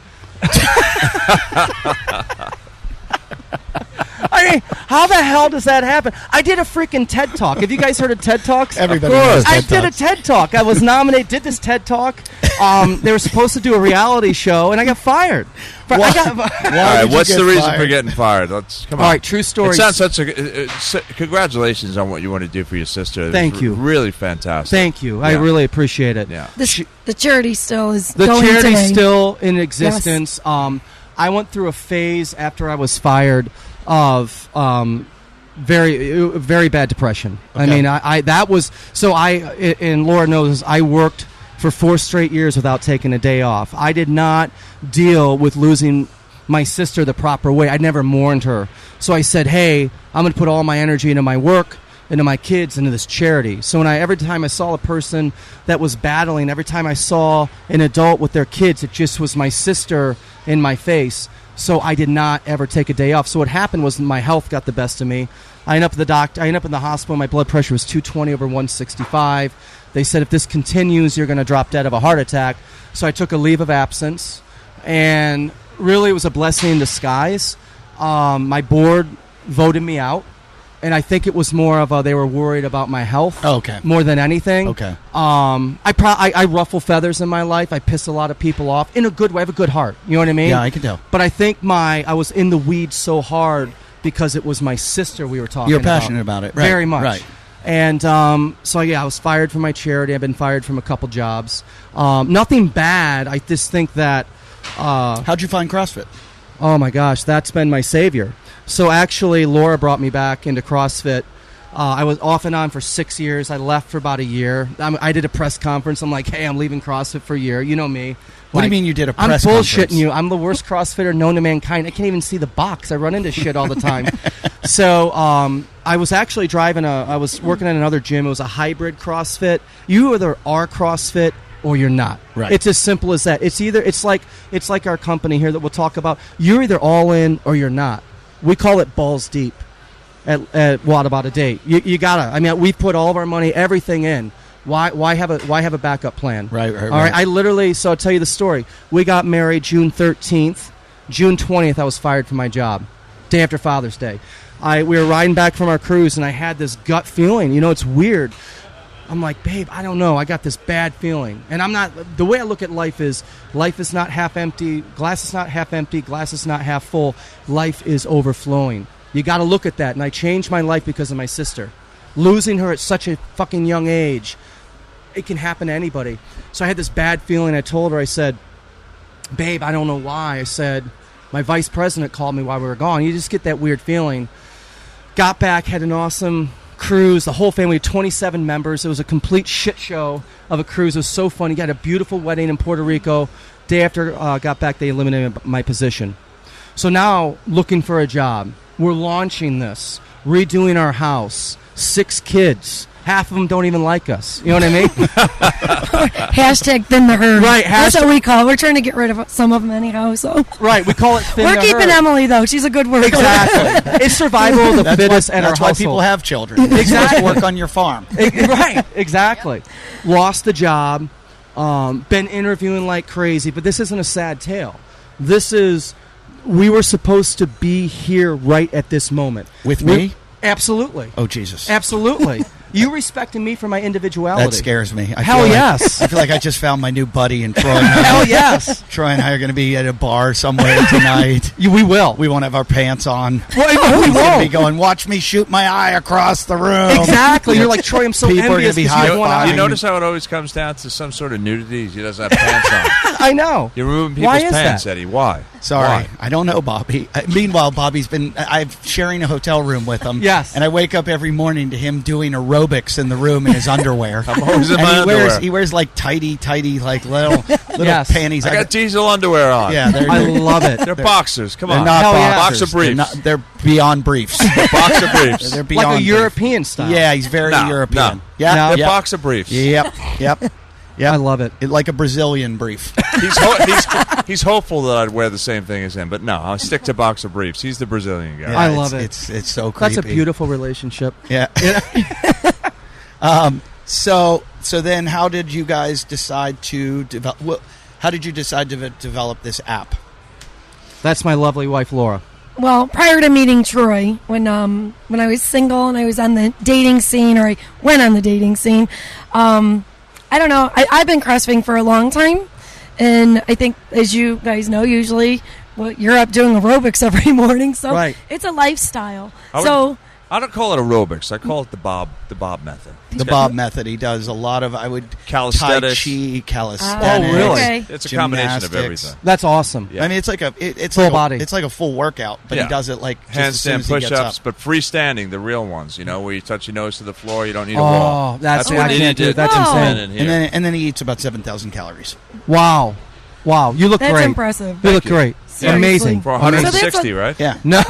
I mean, how the hell does that happen? I did a freaking TED Talk. Have you guys heard of TED Talks? Everybody knows I TED did a Talks. TED Talk. I was nominated, did this TED Talk. They were supposed to do a reality show, and I got fired. All right, what's the reason for getting fired? Come on. All right, true story. It sounds such a... congratulations on what you want to do for your sister. Thank you. Really fantastic. Thank you. Yeah. I really appreciate it. Yeah. The charity still is The going charity's today. still in existence. Yes. I went through a phase after I was fired of very bad depression. Okay. I mean, and Laura knows, I worked for 4 straight years without taking a day off. I did not deal with losing my sister the proper way. I never mourned her. So I said, hey, I'm going to put all my energy into my work, into my kids, into this charity. So every time I saw a person that was battling, every time I saw an adult with their kids, it just was my sister in my face. So I did not ever take a day off. So what happened was my health got the best of me. I ended up at the doctor. I ended up in the hospital. My blood pressure was 220/165. They said, if this continues, you're going to drop dead of a heart attack. So I took a leave of absence, and really it was a blessing in disguise. My board voted me out, and I think it was more of they were worried about my health more than anything. Okay. I ruffle feathers in my life. I piss a lot of people off in a good way. I have a good heart. You know what I mean? Yeah, I can tell. But I think I was in the weeds so hard because it was my sister we were talking about. You're passionate about it. Right. Very much. Right. And I was fired from my charity. I've been fired from a couple jobs. Nothing bad. I just think that... how'd you find CrossFit? Oh my gosh, that's been my savior. So actually, Laura brought me back into CrossFit. I was off and on for 6 years. I left for about a year. I did a press conference. I'm like, hey, I'm leaving CrossFit for a year. You know me. What do you mean you did a press conference? I'm bullshitting conference? you. I'm the worst CrossFitter known to mankind. I can't even see the box. I run into shit all the time. So I was actually I was working at another gym. It was a hybrid CrossFit. You either are CrossFit or you're not. Right. It's as simple as that. It's like our company here that we'll talk about. You're either all in or you're not. We call it balls deep at WODaboutadate. You gotta. I mean, we put all of our money, everything in. Why have a backup plan? Right. All right. I literally. So I'll tell you the story. We got married June 13th. June 20th, I was fired from my job. Day after Father's Day. We were riding back from our cruise, and I had this gut feeling. You know, it's weird. I'm like, babe, I don't know. I got this bad feeling. And I'm not, the way I look at life is not half empty. Glass is not half empty. Glass is not half full. Life is overflowing. You got to look at that. And I changed my life because of my sister. Losing her at such a fucking young age, it can happen to anybody. So I had this bad feeling. I told her, I said, babe, I don't know why. I said, my vice president called me while we were gone. You just get that weird feeling. Got back, had an awesome cruise. The whole family, 27 members. It was a complete shit show of a cruise. It was so fun. He got a beautiful wedding in Puerto Rico. Day after got back, they eliminated my position. So now, looking for a job. We're launching this. Redoing our house. 6 kids. Half of them don't even like us. You know what I mean? Hashtag thin the herd. Right. That's what we call it. We're trying to get rid of some of them anyhow. So right. We call it thin We're the keeping herd. Emily, though. She's a good worker. Exactly. It's survival of the fittest and our That's why household. people have children. Exactly. Work on your farm. Right. Exactly. Lost the job. Been interviewing like crazy. But this isn't a sad tale. We were supposed to be here right at this moment. With me? Absolutely. Oh, Jesus. Absolutely. You respected me for my individuality. That scares me. Hell yes. I feel like I just found my new buddy in Troy. Hell yes. Troy and I are going to be at a bar somewhere tonight. We will. We won't have our pants on. Well, we He's going to won't. be going, watch me shoot my eye across the room. Exactly. You're like, Troy, I'm so People are envious gonna be 'cause you have one high-fiving. eye. You notice how it always comes down to some sort of nudity? He doesn't have pants on. I know. You're removing Why people's is pants, that? Eddie. Why? Sorry. Why? I don't know, Bobby. Meanwhile, Bobby's been... I'm sharing a hotel room with him. Yes. And I wake up every morning to him doing aerobics in the room in his underwear. I'm always in And my underwear. he wears like tighty, like little Yes. panties. I got diesel underwear on. Yeah, I love it. They're boxers. Come they're on. not Hell yeah. boxers. Boxer briefs. They're beyond briefs. Boxer briefs. They're beyond Like a briefs. European style. Yeah, he's very No, European. no. Yeah, No. They're yep. boxer briefs. Yep. I love it. Like a Brazilian brief. He's hopeful that I'd wear the same thing as him, but no, I'll stick to boxer briefs. He's the Brazilian guy. Yeah, I love it. It's so creepy. That's a beautiful relationship. Yeah. So then, how did you guys decide to develop? Well, how did you decide to develop this app? That's my lovely wife, Laura. Well, prior to meeting Troy, when I was single and I was on the dating scene, or I went on the dating scene, I don't know. I've been CrossFitting for a long time, and I think, as you guys know, usually you're up doing aerobics every morning, so Right. it's a lifestyle. I don't call it aerobics. I call it the Bob method. The Bob method. He does a lot of, Calisthenics. Tai Chi, calisthenics. Oh, really? Okay. It's a combination of Gymnastics. everything. That's awesome. Yeah. I mean, it's like it's Full like body. It's like a full workout, but Yeah. he does it like just as soon Handstand as he gets push-ups, up. but freestanding, the real ones. You know, where you touch your nose to the floor, you don't need a wall. Oh, that's what I Eddie can't do. did. That's Whoa. insane. In here. And then he eats about 7,000 calories. Wow. You look That's great. impressive. You look great. Seriously. Amazing. For So that's 160, right? Yeah. No,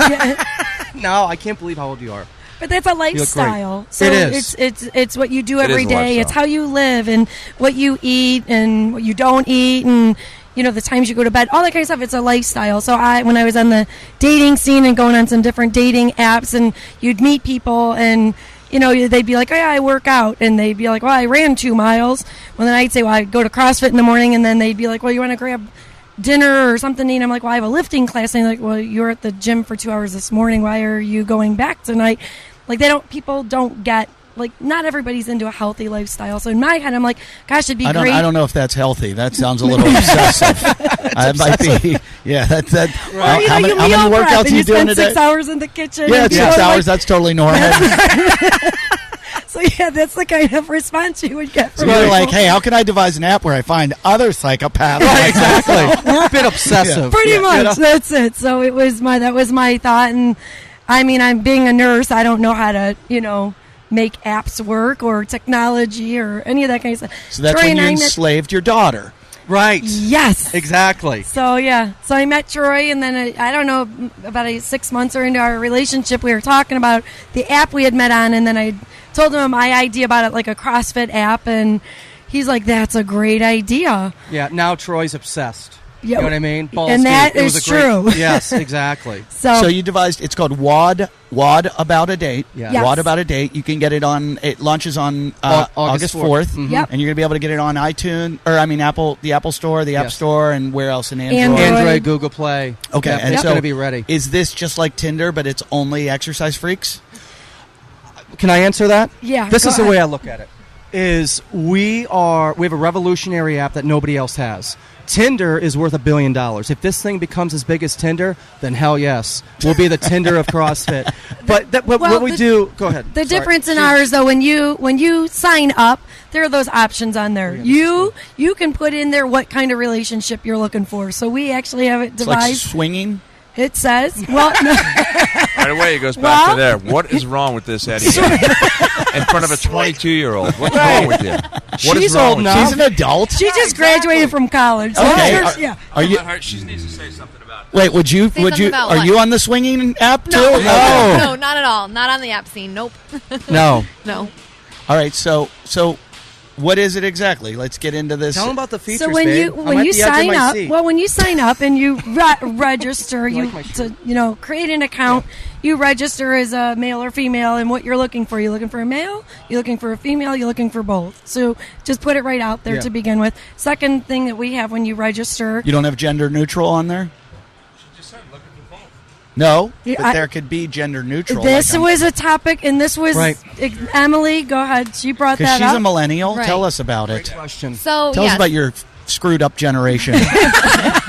no, I can't believe how old you are. But that's a lifestyle. So It is. It's what you do It is every a day. lifestyle. It's how you live and what you eat and what you don't eat and the times you go to bed, all that kind of stuff. It's a lifestyle. So when I was on the dating scene and going on some different dating apps, and you'd meet people and they'd be like, oh, yeah, I work out, and they'd be like, well, I ran 2 miles. Well, then I'd say, well, I go to CrossFit in the morning, and then they'd be like, well, you want to grab dinner or something? And I'm like, well, I have a lifting class. And they're like, well, you were at the gym for 2 hours this morning. Why are you going back tonight? Like, people don't get, like, not everybody's into a healthy lifestyle. So in my head, I'm like, gosh, it'd be great. I don't know if that's healthy. That sounds a little obsessive. It might be. Yeah, that. Well, how you many meal prep workouts and are you doing spend today? 6 hours in the kitchen. Yeah, and it's 6 like- hours. That's totally normal. So yeah, that's the kind of response you would get So from you're people. like, hey, how can I devise an app where I find other psychopaths? Right, exactly. We're a bit obsessive. Pretty much, You know? that's it. So that was my thought, and I mean, I'm being a nurse. I don't know how to, make apps work or technology or any of that kind of stuff. So that's when you enslaved your daughter. Right. Yes. Exactly. So yeah, so I met Troy, and then I don't know, about 6 months or into our relationship, we were talking about the app we had met on, and then I told him my idea about it, like a CrossFit app, and he's like, "That's a great idea." Yeah. Now Troy's obsessed. Yeah. You know what I mean? Balls And that deep. It was is a great- true. Yes, exactly. So you devised, it's called WODaboutadate. Yeah. Yes. WODaboutadate. You can get it on, it launches on August August 4th. Mhm. Yep. And you're going to be able to get it on iTunes, the Apple Store, the App Yes. Store, and where else in Android? Android. Android, Google Play. Okay, Yep, and it's so going to be ready. Is this just like Tinder, but it's only exercise freaks? Can I answer that? Yeah, This go is the ahead. way I look at it. Is we have a revolutionary app that nobody else has. Tinder is worth $1 billion. If this thing becomes as big as Tinder, then hell yes, we'll be the Tinder of CrossFit. But what we do, go ahead. The Sorry. difference in ours, though, when you sign up, there are those options on there. You can put in there what kind of relationship you're looking for. So we actually have it It's like devised. swinging? It says, well, no, Right away, it goes back Well- to there. What is wrong with this, Eddie? In front of a 22-year-old. What's wrong with you? What is She's wrong old with now. She's an adult. she just graduated from college. So Okay. I'm sure- yeah. Are you? She needs to say something about it. Wait, would you? Say Would you? something about Are what? you on the swinging app too? No, No. no, not at all. Not on the app scene. Nope. No. No. All right. So, what is it exactly? Let's get into this. Tell them about the features, So when babe. I'm when at you the edge of sign my up, seat. well, when you sign up and you register, You you like my shirt? to create an account. You register as a male or female, and what you're looking for. You're looking for a male. You're looking for a female. You're looking for both. So just put it right out there Yeah. to begin with. Second thing that we have when you register, You don't have gender neutral on there? No, Yeah, but there could be gender neutral. this like was a topic, and this was Right. Emily. Go ahead. She brought because that she's up. a millennial. Right. Tell us about it. Question. So Tell us yes. about your screwed up generation.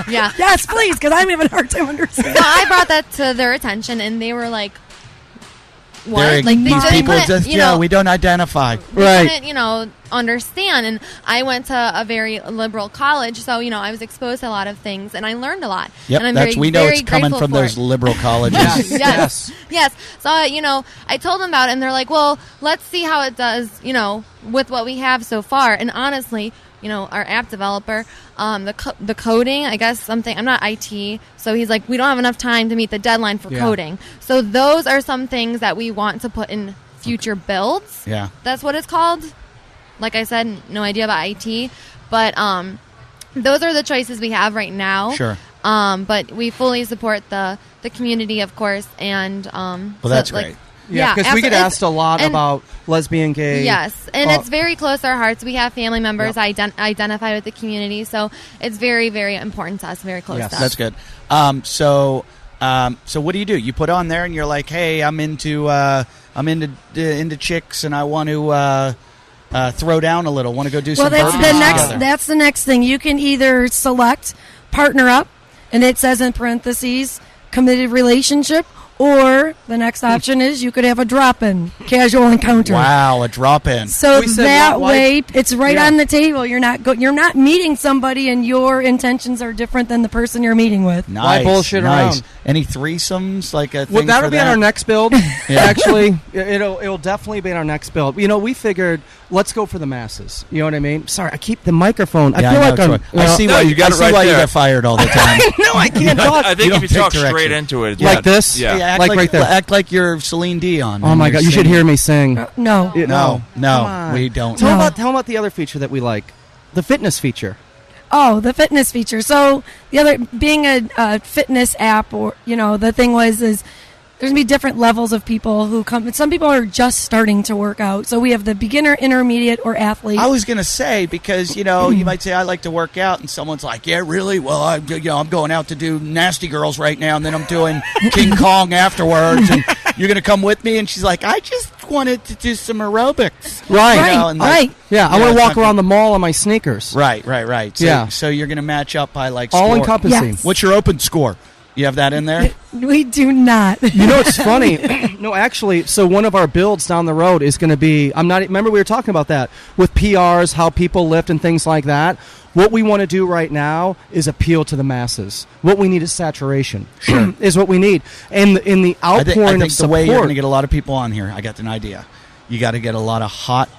Yeah. Yes, please, because I'm having a hard time understanding. So I brought that to their attention, and they were like, "What?" They're- Like they these just people couldn't, just we don't identify. Right. couldn't, understand. And I went to a very liberal college, so I was exposed to a lot of things, and I learned a lot. Yep, and I'm that's very, we know very it's coming grateful from for those it. liberal colleges. Yes. Yes. Yes. So, I told them about it, and they're like, well, let's see how it does, with what we have so far. And honestly, our app developer, the coding, I guess something, I'm not IT, so he's like, we don't have enough time to meet the deadline for Yeah. coding. So those are some things that we want to put in future builds. Yeah. That's what it's called. Like I said, no idea about IT, but those are the choices we have right now. Sure. But we fully support the community, of course, and Well, that's great. Yeah, because we get absolutely. asked a lot And- about lesbian, gay. Yes, and uh, it's very close to our hearts. We have family members Yep. identify with the community, so it's very, very important to us. Very close Yes. to us. That's good. So what do? You put on there and you're like, hey, I'm into chicks and I want to throw down a little. Want to go do Well, some that's burpees the next. together. That's the next thing. You can either select partner up, and it says in parentheses committed relationship, or the next option is you could have a drop-in casual encounter. Wow, a drop in. So We said that not way, like- it's right Yeah. on the table. You're not meeting somebody, and your intentions are different than the person you're meeting with. Nice. bullshit nice. around? Any threesomes? Like a thing Well, that'll for be that? on our next build. Yeah. Actually, it'll definitely be in our next build. We figured let's go for the masses. You know what I mean? Sorry, I keep the microphone. Yeah, I feel know, like I'm. Troy. I see No, why you got I it see right why you there. get fired all the time. No, I can't talk. I You think don't if you talk take direction. straight into it, Like this? Yeah. act Like right there. Act like you're Celine Dion. Oh and my you're god! You should singing. hear me sing. No. Yeah, No, Come no, on. we don't. Tell No. about the other feature that we like, the fitness feature. Oh, the fitness feature. So the other, being a fitness app, or the thing is there's gonna be different levels of people who come. Some people are just starting to work out. So we have the beginner, intermediate, or athlete. I was gonna say because you might say I like to work out, and someone's like, "Yeah, really? Well, I'm going out to do Nasty Girls right now, and then I'm doing King Kong afterwards, and you're gonna come with me." And she's like, "I just wanted to do some aerobics." Right. and like- right. Yeah, I Yeah, want it's to walk not around the mall in my sneakers. Right. So, Yeah. So you're gonna match up by like All score. encompassing. Yes. What's your open score? You have that in there? We do not. You know, it's funny. No, actually, so one of our builds down the road is going to be, remember we were talking about that with PRs, how people lift and things like that. What we want to do right now is appeal to the masses. What we need is saturation. Sure. Is what we need. And in the outpouring of support. The way you're going to get a lot of people on here, I got an idea. You got to get a lot of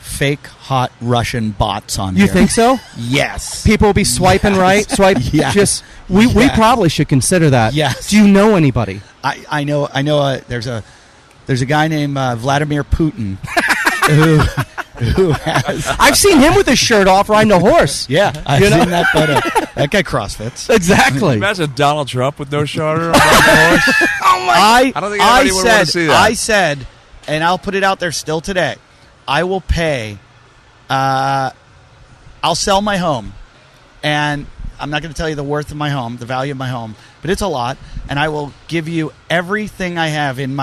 fake hot Russian bots on here. You think so? Yes. People will be swiping right? Swipe. Yes. We probably should consider that. Yes. Do you know anybody? I know. There's a guy named Vladimir Putin who has. I've seen him with his shirt off riding a horse. Yeah, I've seen that photo. That guy CrossFits. Exactly. Imagine Donald Trump with no shirt on the horse. Oh my! I don't think anybody would want to see that. I said, and I'll put it out there still today. I will pay. I'll sell my home, and I'm not going to tell you the worth of my home, the value of my home, but it's a lot, and I will give you everything I have in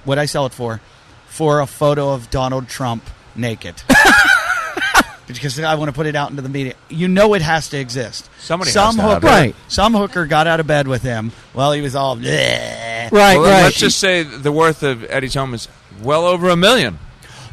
what I sell it for a photo of Donald Trump naked. Because I want to put it out into the media. You know it has to exist. Some hooker got out of bed with him while he was all bleh. Right. Let's just say the worth of Eddie's home is well over $1 million.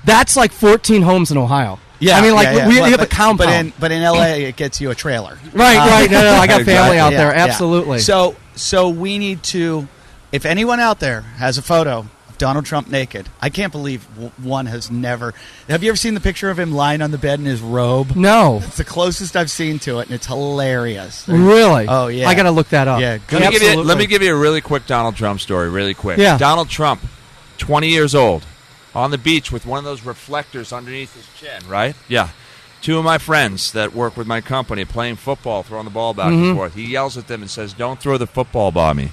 That's like 14 homes in Ohio. Yeah, I mean, we have a compound. But in L.A., it gets you a trailer. Right. No, I got family Exactly. out there. Absolutely. Yeah. So we need to, if anyone out there has a photo of Donald Trump naked, I can't believe one has never. Have you ever seen the picture of him lying on the bed in his robe? No. It's the closest I've seen to it, and it's hilarious. Really? Oh, yeah. I got to look that up. Yeah. Let me give you a really quick Donald Trump story, really quick. Yeah. Donald Trump, 20 years old, on the beach with one of those reflectors underneath his chin, right? Yeah. Two of my friends that work with my company playing football, throwing the ball back and forth. He yells at them and says, "Don't throw the football by me."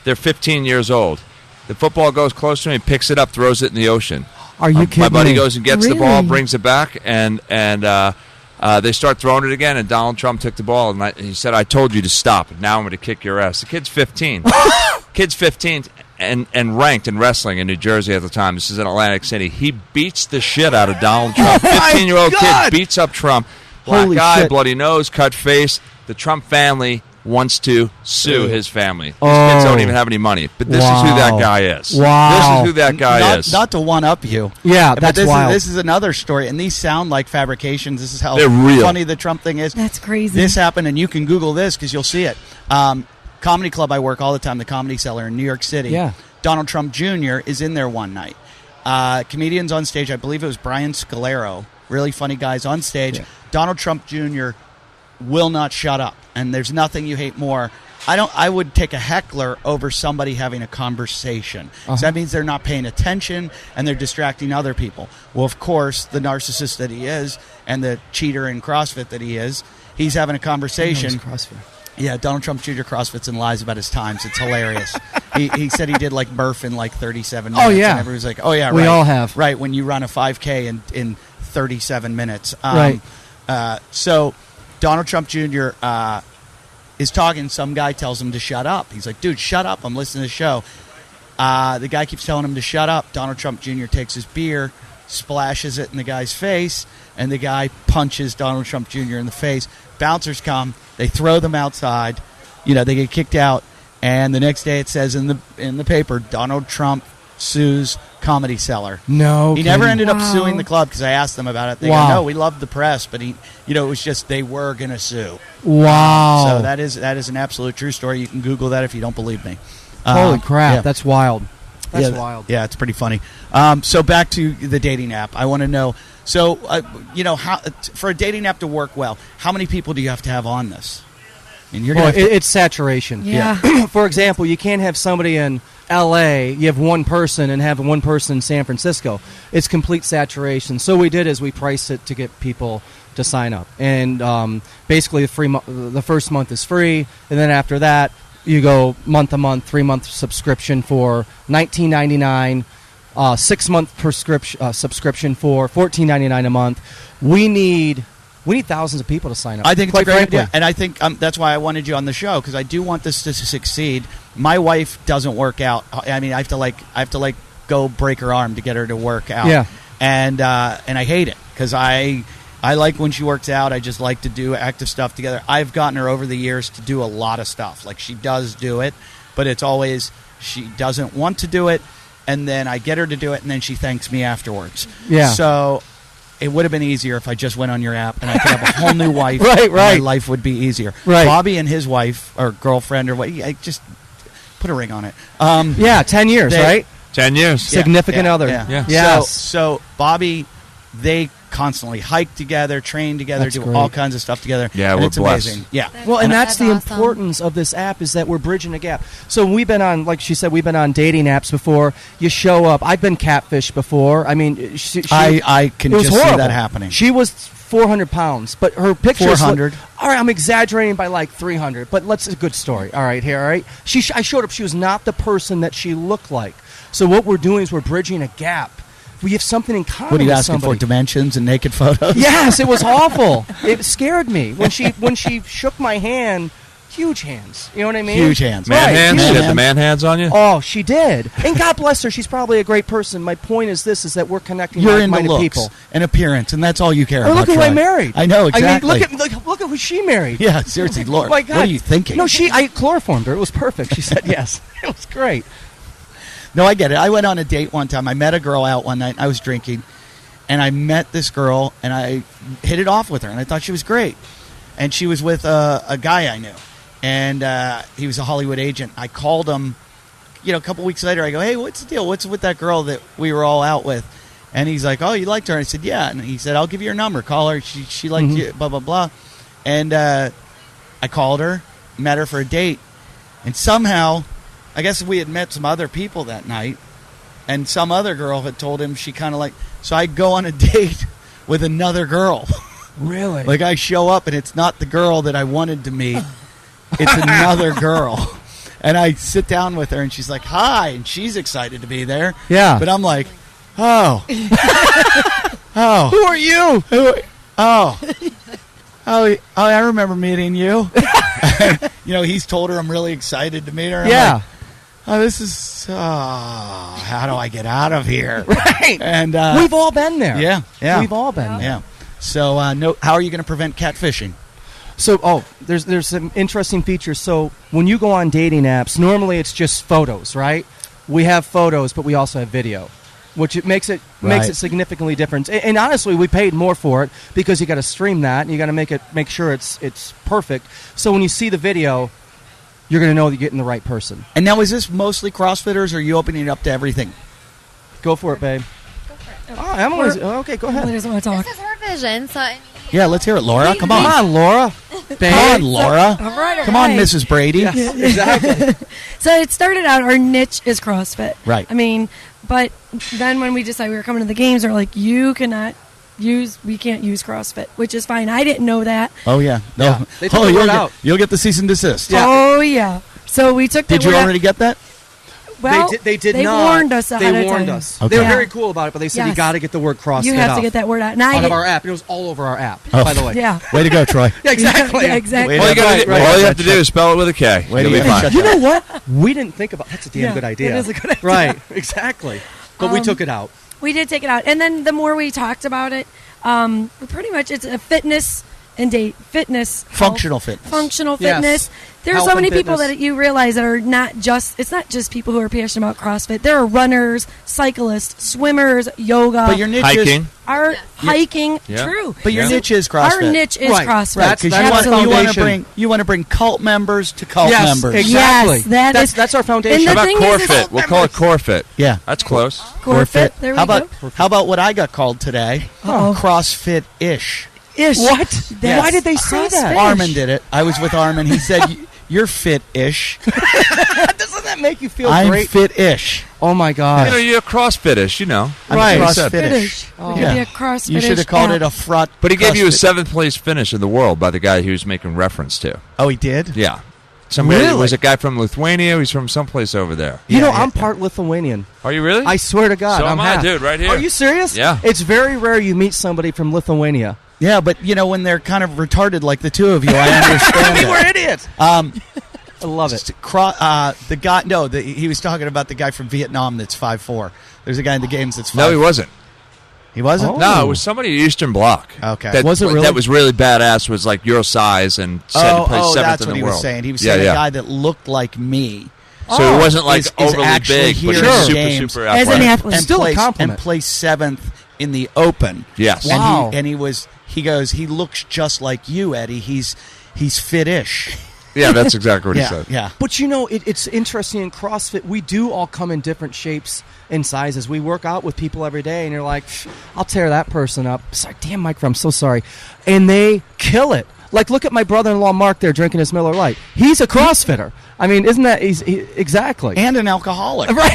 They're 15 years old. The football goes close to him, he picks it up, throws it in the ocean. Are you kidding My buddy me? goes and gets the ball, brings it back, and they start throwing it again, and Donald Trump took the ball, and he said, "I told you to stop. Now I'm going to kick your ass." The kid's 15. Kid's 15 and ranked in wrestling in New Jersey at the time. This is in Atlantic City. He beats the shit out of Donald Trump. 15-year-old kid beats up Trump. Black Holy eye, shit. bloody nose, cut face. The Trump family wants to sue his family. These kids don't even have any money. But this is who that guy is. Wow. This is who that guy is. Not to one-up you. Yeah, but that's wild. This is another story, and these sound like fabrications. This is how They're real. funny the Trump thing is. That's crazy. This happened, and you can Google this because you'll see it. Comedy club I work all the time, the Comedy Cellar in New York City. Yeah. Donald Trump Jr. is in there one night. Comedians on stage, I believe it was Brian Scalero, really funny guys on stage. Yeah. Donald Trump Jr. will not shut up, and there's nothing you hate more. I would take a heckler over somebody having a conversation. So that means they're not paying attention and they're distracting other people. Well, of course, the narcissist that he is and the cheater in CrossFit that he is, he's having a conversation. Yeah, Donald Trump Jr. CrossFits and lies about his times. It's hilarious. He said he did like Murph in like 37 minutes. Oh, yeah. And everyone's like, oh, yeah, right. We all have. Right, when you run a 5K in 37 minutes. Right. So Donald Trump Jr. Is talking. Some guy tells him to shut up. He's like, dude, shut up. I'm listening to the show. The guy keeps telling him to shut up. Donald Trump Jr. takes his beer, splashes it in the guy's face, and the guy punches Donald Trump Jr. in the face. Bouncers come. They throw them outside. They get kicked out. And the next day it says in the paper, Donald Trump sues Comedy Cellar. No, he never ended up suing the club because I asked them about it. They Wow. go, no, we love the press, but it was just they were going to sue. Wow. So that is an absolute true story. You can Google that if you don't believe me. Holy crap, yeah. that's wild. That's wild. Yeah, it's pretty funny. So back to the dating app. I want to know. So how for a dating app to work well, how many people do you have to have on this? And you're gonna it's saturation. Yeah. For example, you can't have somebody in L.A., you have one person, and have one person in San Francisco. It's complete saturation. So what we did is we priced it to get people to sign up. And basically the first month is free, and then after that, you go month to month, 3-month subscription for $19.99, 6-month subscription for $14.99 a month. We need thousands of people to sign up. I think it's quite a great frankly. idea, and I think that's why I wanted you on the show because I do want this to succeed. My wife doesn't work out. I mean, I have to go break her arm to get her to work out. Yeah. And I hate it because I like when she works out. I just like to do active stuff together. I've gotten her over the years to do a lot of stuff. Like, she does do it, but it's always she doesn't want to do it, and then I get her to do it, and then she thanks me afterwards. Yeah. So it would have been easier if I just went on your app and I could have a whole new wife. Right, and right. My life would be easier. Right. Bobby and his wife, or girlfriend, or what, I just put a ring on it. Yeah, 10 years, right? 10 years. Significant other. Yeah. Yes. So Bobby, they constantly hike together, train together, That's do great. all kinds of stuff together. Yeah, and we're it's blessed. amazing. Yeah. Well, and that's the That's awesome. importance of this app is that we're bridging a gap. So we've been on, like she said, we've been on dating apps before. You show up. I've been catfished before. I mean, I can it was just horrible. see that happening. She was 400 pounds, but her pictures 400. All right, I'm exaggerating by like 300, but let's a good story. All right, here, all right. I showed up. She was not the person that she looked like. So what we're doing is we're bridging a gap. We have something in common. What are you with asking somebody. for? Dimensions and naked photos? Yes, it was awful. It scared me when she shook my hand. Huge hands. You know what I mean? Huge hands. Man Right, hands? huge She had the man hands on you? Oh, she did. And God bless her. She's probably a great person. My point is this: is that we're connecting You're into like-minded looks people. and appearance, and that's all you care Oh, about. look who I Troy. married. I know, exactly. I mean, look at who she married. Yeah, seriously, Lord. Oh my God. What are you thinking? No, I chloroformed her. It was perfect. She said yes. It was great. No, I get it. I went on a date one time. I met a girl out one night. I was drinking, and I met this girl, and I hit it off with her, and I thought she was great. And she was with a guy I knew, and he was a Hollywood agent. I called him, a couple weeks later. I go, hey, what's the deal? What's with that girl that we were all out with? And he's like, oh, you liked her? And I said, yeah. And he said, I'll give you her number. Call her. She liked you, blah, blah, blah. And I called her, met her for a date, and somehow, I guess we had met some other people that night, and some other girl had told him she kind of like. So I go on a date with another girl. Really? Like, I show up, and it's not the girl that I wanted to meet. It's another girl. And I sit down with her, and she's like, hi, and she's excited to be there. Yeah. But I'm like, oh. Oh. Who are you? Oh, I remember meeting you. He's told her I'm really excited to meet her. I'm Yeah. like, oh, this is. How do I get out of here? Right. And We've all been there. Yeah. We've all been there. Yeah. So, how are you going to prevent catfishing? So, there's some interesting features. So, when you go on dating apps, normally it's just photos, right? We have photos, but we also have video, which it makes it significantly different. And honestly, we paid more for it because you got to stream that and you got to make sure it's perfect. So when you see the video, you're going to know you're getting the right person. And now, is this mostly CrossFitters, or are you opening it up to everything? Go for it, babe. Oh, Emily's okay. Go Emily ahead. doesn't want to talk. This is her vision. So I mean, Yeah, let's hear it, Laura. Come Come on. on, Laura. Come on, Laura. All right, Come on, Mrs. Brady. Yes, exactly. So it started out, our niche is CrossFit. Right. I mean, but then when we decided we were coming to the games, they're like, we can't use CrossFit, which is fine. I didn't know that. Oh, yeah. No. Yeah. They took the word out. You'll get the cease and desist. Yeah. Oh, yeah. So we took Did that you word out. already get that? Well, they did they not. warned us ahead They of warned time. us. Okay. They were Yeah. very cool about it, but they said you Yes. got to get the word CrossFit You have off to get that word out. And I out of did- our app. It was all over our app, Oh. by the way. Yeah. Way to go, Troy. Yeah, exactly. Yeah, exactly. Wait, All you, Right, right. all you have to do is spell it with a K. Way You'll to be go. fine. Shut You know what? We didn't think about that's a damn Yeah, good idea. that is a good idea. Right, exactly. But we took it out. We did take it out. And then the more we talked about it, pretty much it's a fitness and fitness. Functional fitness. Functional Yes. fitness. There are Health so many and people fitness. that you realize that are it's not just people who are passionate about CrossFit. There are runners, cyclists, swimmers, yoga, But your niche Hiking. art, hiking. Yeah. True. But your Yeah. niche is CrossFit. Our niche is Right. CrossFit. That's- Because that's our foundation. you want to bring cult members to cult Yes, members. exactly. Yes, That's our foundation. And How the about thing is, Corefit? We'll call it Corefit. Yeah. That's close. CrossFit. There we how go. about what I got called today? Uh-oh. CrossFit-ish. Ish. What? Yes. Why did they say CrossFit. that? Armin did it. I was with Armin. He said, "You're fit-ish." Doesn't that make you feel I'm great? fit-ish. Oh my God! You're CrossFit-ish, you know. I'm Right. CrossFit-ish. Finish. Oh. We could Yeah. be a CrossFit. You should have called it a front. But he gave you a CrossFit. 7th place finish in the world by the guy he was making reference to. Oh, he did? Yeah. Somebody Really? was a guy from Lithuania. He's from someplace over there. You know, Yeah, I'm yeah. part Lithuanian. Are you really? I swear to God, So I'm am I, half. dude, right here. Are you serious? Yeah. It's very rare you meet somebody from Lithuania. Yeah, but, when they're kind of retarded like the two of you, I understand We're that. idiots. Um, I love it. the guy, he was talking about the guy from Vietnam that's 5'4". There's a guy in the games that's 5'4". No, he wasn't. He wasn't? Oh. No, it was somebody at Eastern Bloc. Okay. That, Was it really? That was really badass, was like your size and said he placed 7th that's in what the he world. was saying. He was saying a guy that looked like me. So it wasn't like is overly actually big, but here he was in super, games super as an athletic. athlete. And Still a placed, compliment. and placed 7th in the Open. Yes. Wow. And he goes, he looks just like you, Eddie. He's fit-ish. Yeah, that's exactly what he Yeah, said. yeah. But you know, it's interesting in CrossFit. We do all come in different shapes and sizes. We work out with people every day, and you're like, I'll tear that person up. Sorry, damn, Mike, I'm so sorry. And they kill it. Like, look at my brother-in-law Mark there drinking his Miller Lite. He's a CrossFitter. I mean, isn't that exactly? And an alcoholic. Right.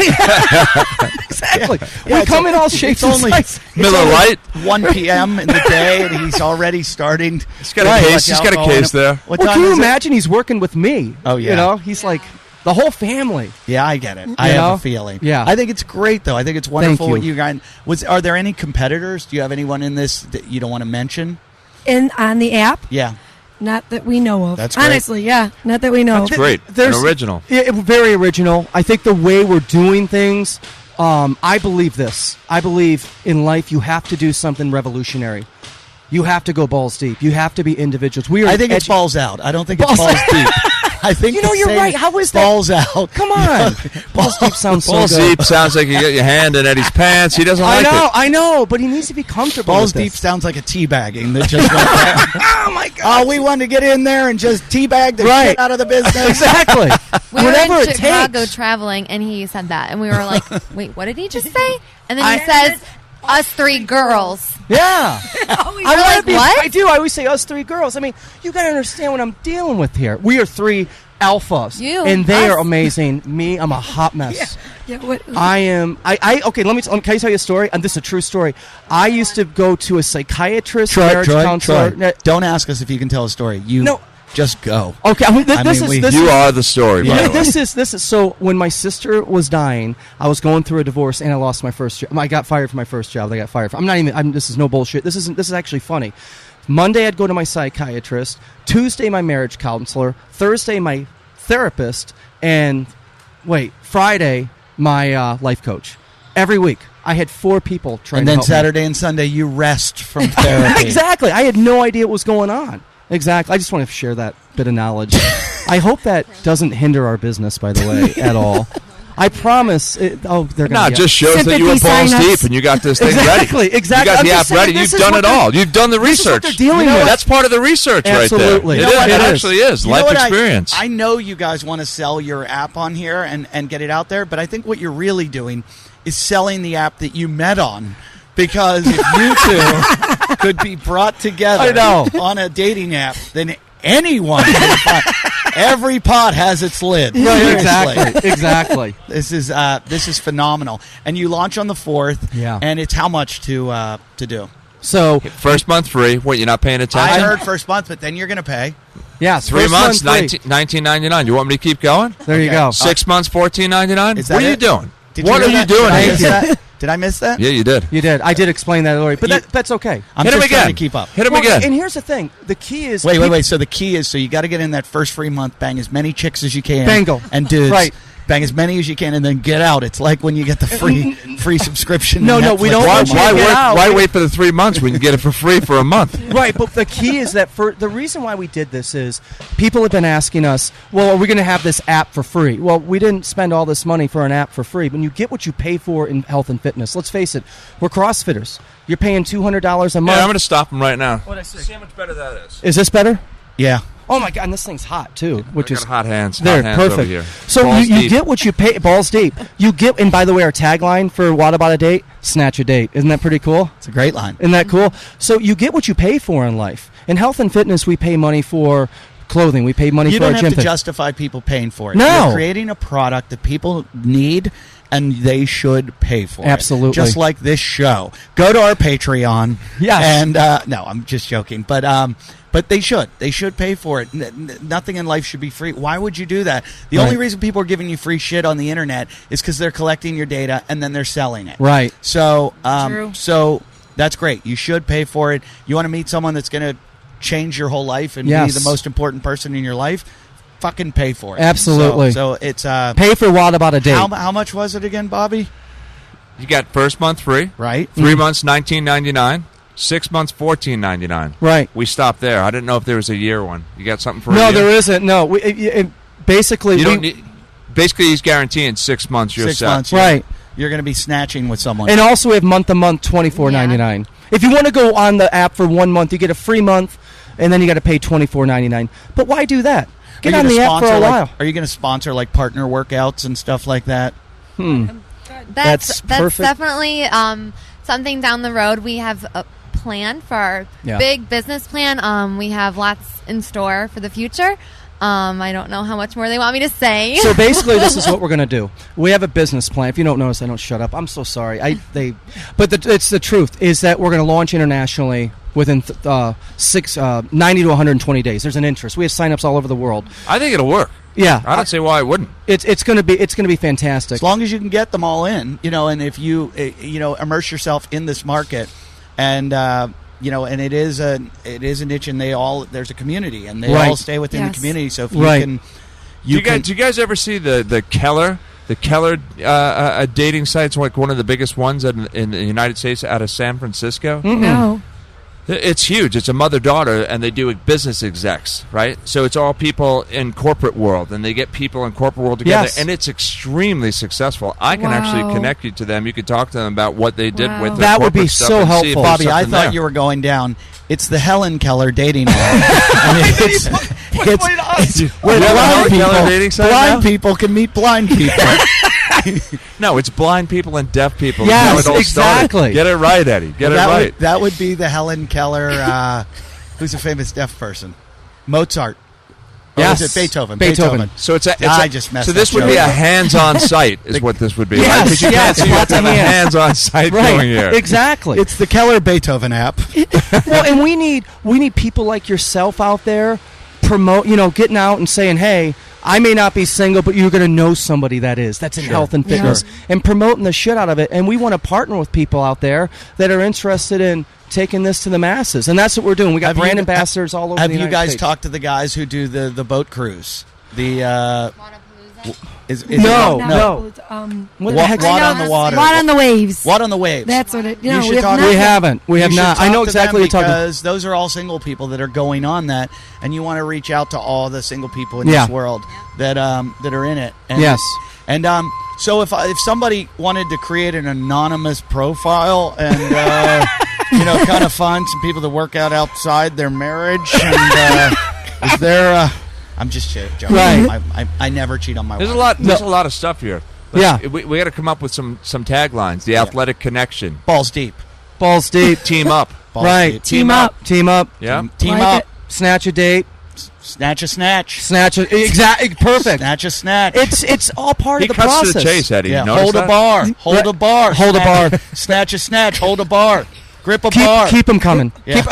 Exactly. Yeah, We come in all shapes and sizes. Miller Lite? 1 p.m. in the day, and he's already starting. He's got a case. He's got a case there. What Well, time can you is it? imagine he's working with me? Oh, yeah. You know, he's like the whole family. Yeah, I get it. I You have know? a feeling. Yeah. I think it's great, though. I think it's wonderful you. what you guys. Are there any competitors? Do you have anyone in this that you don't want to mention? On the app, Yeah. not that we know of. That's great. Honestly, yeah, not that we know. That's great. There's- An original. Yeah, very original. I think the way we're doing things, I believe this. I believe in life you have to do something revolutionary. You have to go balls deep. You have to be individuals. We are. I think it's balls out. I don't think it's Balls balls deep. I think You know, the you're saying right. How is that? balls out? Come on. Balls deep sounds so Balls good. deep sounds like you got your hand in Eddie's pants. He doesn't like it. I know, but he needs to be comfortable. Balls with deep this. sounds like a teabagging that just went down. Oh my god. Oh, we wanted to get in there and just teabag the Right. shit out of the business. Exactly. We Whatever were in it Chicago takes. traveling, and he said that, and we were like, "Wait, what did he just say?" And then I- he says, "Us 3 girls." Yeah. Always I We're wanna like, be, what? I do. I always say us 3 girls. I mean, you got to understand what I'm dealing with here. We are 3 alphas. You, and they us. are amazing. Me, I'm a hot mess. Yeah, what, I am. Okay. Can I tell you a story? And this is a true story. I used to go to a psychiatrist, marriage counselor. Don't ask us if you can tell a story. You No. just go. Okay. I mean, this I mean, is You are the story, by the way. this is so. When my sister was dying, I was going through a divorce and I lost my first job. I got fired from my first job. I got fired from. I'm not even. This is no bullshit. This is actually funny. Monday, I'd go to my psychiatrist. Tuesday, my marriage counselor. Thursday, my therapist. And Friday, my life coach. Every week, I had 4 people trying And to then help me. Saturday and Sunday, you rest from therapy. Exactly. I had no idea what was going on. Exactly. I just want to share that bit of knowledge. I hope that doesn't hinder our business, by the way, at all. I promise. They're going to. No, it just shows that you were Sympathy balls sign-ups. deep and you got this thing Exactly, ready. exactly. You got I'm the just app saying, ready. this You've is done what it they're- all. You've done the this is what research. they're dealing with. That's part of the research Absolutely. right You there. know what? It It is. actually is. You know Life what, experience. I know you guys want to sell your app on here and get it out there, but I think what you're really doing is selling the app that you met on. Because if you 2 could be brought together I know. on a dating app, then anyone can find. Every pot has its lid. Right, Seriously. exactly. This is phenomenal. And you launch on the 4th. Yeah. And it's how much to do? So, First month free. What, you're not paying I attention? heard first month, but then you're going to pay. yeah, 3 first months, month free. $19.99. You want me to keep going? There you Okay. go. 6 months, $14.99. Is that What are you it? doing? Did What know are you that? doing Did I here? miss that? Did I miss that? Yeah, you did. You did. I did explain that already, but You- that's okay. I'm Hit him just trying again. to keep up. Hit him Well, again. And here's the thing: the key is Wait. So the key is, you got to get in that first free month, bang as many chicks as you can, Bingo. and dudes, Right. bang as many as you can, and then get out. It's like when you get the free subscription. No, to no, we Netflix. don't Why, want you to why, get out. why wait for the 3 months when you get it for free for a month? Right, but the key is that the reason why we did this is people have been asking us, well, are we going to have this app for free? Well, we didn't spend all this money for an app for free. When you get what you pay for in health and fitness, let's face it, we're CrossFitters. You're paying $200 a month. Yeah, I'm going to stop him right now. What'd I say? See how much better that is. Is this better? Yeah. Oh my God, and this thing's hot too, which I is got hot hands. there, hot hands perfect. over here. So Balls you deep. get what you pay. Balls deep. You get, and by the way, our tagline for WODaboutadate: snatch a date. Isn't that pretty cool? It's a great line. Isn't that cool? So you get what you pay for in life. In health and fitness, we pay money for clothing. We pay money You for don't our have gym to thing. justify people paying for it. No. You're creating a product that people need, and they should pay for Absolutely. it. Just like this show. Go to our Patreon. Yes. And no, I'm just joking. But they should. They should pay for it. Nothing in life should be free. Why would you do that? The only reason people are giving you free shit on the internet is because they're collecting your data and then they're selling it. Right. So, True. so that's great. You should pay for it. You want to meet someone that's going to change your whole life and Yes. be the most important person in your life? Fucking pay for it. Absolutely. So it's Pay for WODaboutadate. how much was it again, Bobby? You got first month free, right? 3 months $19.99, 6 months $14.99. Right. We stopped there. I didn't know if there was a year one. You got something for a No, year? there isn't. No, basically, You don't need, basically, he's guaranteeing 6 months. You're 6 set. months, right. You're going to be snatching with someone. And also, we have month-to-month $24.99. If you want to go on the app for 1 month, you get a free month, and then you got to pay $24.99. But why do that? Get on the app for a while. Are you going to sponsor like partner workouts and stuff like that? That's perfect. Definitely something down the road. We have a plan for our big business plan. We have lots in store for the future. I don't know how much more they want me to say. So basically, this is what we're going to do. We have a business plan. If you don't notice, I don't shut up. I'm so sorry. But it's the truth is that we're going to launch internationally within 90 to 120 days. There's an interest. We have signups all over the world. I think it'll work. Yeah, I don't see why it wouldn't. It's going to be fantastic. As long as you can get them all in, and if you immerse yourself in this market, and and it is a niche, and there's a community, and they all stay within the community. So if you can, do you guys ever see the Keller? The Keller dating site's like one of the biggest ones in the United States out of San Francisco. Mm-mm. No. It's huge. It's a mother-daughter, and they do business execs, right? So it's all people in corporate world, and they get people in corporate world together, and it's extremely successful. I can actually connect you to them. You could talk to them about what they did with that would be corporate stuff so and see if helpful. there's Bobby, I something thought there. you were going down. It's the Helen Keller dating app. Where You have a Helen Keller dating site blind now? people can meet blind people. No, it's blind people and deaf people. Yes, That's how it all exactly. started. Get it right, Eddie. Get it right. That would be the Helen Keller. Who's a famous deaf person? Mozart. Or Yes. is it Beethoven? Beethoven. So I just messed So this that would be joke a up. hands-on site, is what this would be, Yes, right? Because you yes, can't see what's on a yes. hands-on site Right, going here. exactly. It's the Keller Beethoven app. Well, and we need people like yourself out there getting out and saying, hey, I may not be single, but you're going to know somebody that's in health and fitness, and promoting the shit out of it. And we want to partner with people out there that are interested in taking this to the masses, and that's what we're doing. We got brand ambassadors all over. Have the you United guys States. talked to the guys who do the boat cruise? The No. What the heck? What on the water? What on the waves? What on the waves? That's what it. You No, should we have talk- not. We haven't. We have You should not. I talk know to exactly them what you're talking about. because those are all single people that are going on that, and you want to reach out to all the single people in Yeah. this world that are in it. And, Yes. And so if somebody wanted to create an anonymous profile and kind of find some people to work out outside their marriage, and is there? I'm just joking. Right. I never cheat on my There's wife. a lot of stuff here. Yeah. We got to come up with some taglines. The athletic connection. Balls deep. Balls deep. Team up. Balls Right. deep. Team up. Team up. Yeah. Team Like up. it. Snatch a date. Snatch a snatch. Snatch a exactly perfect. Snatch a snatch. It's all part He of the cuts process. to the chase, Eddie. Yeah, You notice hold a that? bar. Hold a bar. Hold a bar. Snatch a snatch. Hold a bar. Grip a bar. Keep them coming. Yeah.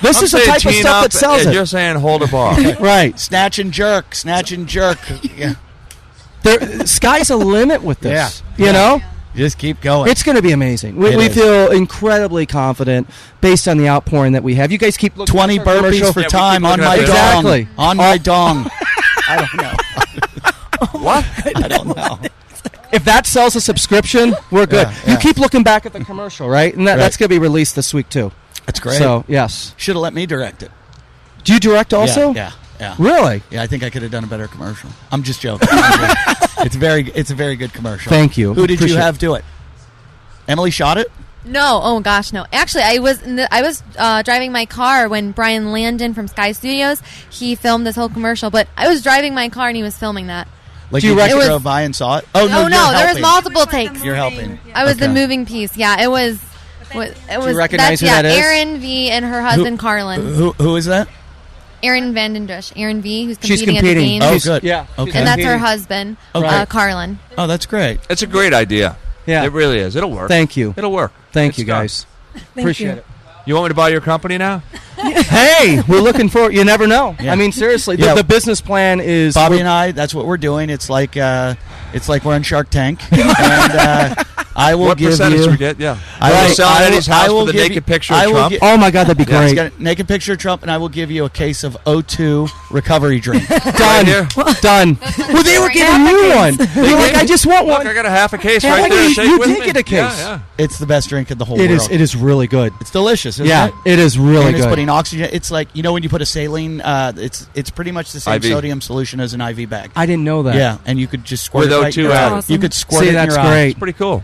This I'm is the saying type of team stuff up, that sells and it. You're saying hold a bar. Right. Snatch and jerk. Snatch and jerk. Yeah. Sky's a limit with this. Yeah. You know? Just keep going. It's going to be amazing. It We is. feel incredibly confident based on the outpouring that we have. You guys keep looking 20 at our burpees commercial. for Yeah, we time keep on looking my at dong. that. Exactly. On my dong. I don't know. What? I don't know. If that sells a subscription, we're good. Yeah. You keep looking back at the commercial, right? And that's going to be released this week too. That's great. So, yes. Should have let me direct it. Do you direct also? Yeah. Really? Yeah, I think I could have done a better commercial. I'm just joking. It's a very good commercial. Thank you. Who did Appreciate you it. have do it? Emily shot it? No, oh gosh, no. Actually, I was driving my car when Brian Landon from Sky Studios, he filmed this whole commercial, but I was driving my car and he was filing that. Like Do you you reckon- just drove by and saw it? Oh, no, Oh no, you're there was helping. multiple takes. You're helping. I was the Okay. moving piece. Yeah, it was. It was. recognize that's, who that is? Erin V and her husband Carlin. Who is that? Erin Vandendrush. Erin V, who's She's competing, competing. at the Oh, games. good. Yeah. Okay. And that's her competing. husband, Okay. Carlin. Oh, that's great. It's a great idea. Yeah. It really is. It'll work. Thank you. It'll work. Thank It's you, done. guys. Thank Appreciate you. it. You want me to buy your company now? Hey, we're looking for. You never know. Yeah. I mean, seriously, Yeah. the business plan is Bobby and I, that's what we're doing. It's like we're on Shark Tank. And I will What give percentage you. do we get? Yeah. I Will will- sell I will- Eddie's house I will for the give naked you- picture I of will Trump. gi- Oh my God, that'd be Yeah, he's great. got a naked picture of Trump, and I will give you a case of O2 recovery drink. Done. here? Done. Well, they were giving me one. You're like, I just want Look, one. I got a half a case Yeah, right look, there. you- Shake you with did me. get a case. Yeah. It's the best drink in the whole It world. is. It is really good. It's delicious, isn't Yeah, it? it is really And it's good. putting oxygen. It's like, when you put a saline, it's pretty much the same IV. sodium solution as an IV bag. I didn't know that. Yeah, and you could just squirt With it right O2 in your eye. added. Awesome. You could squirt See, it in that's your eye. great. Pretty cool.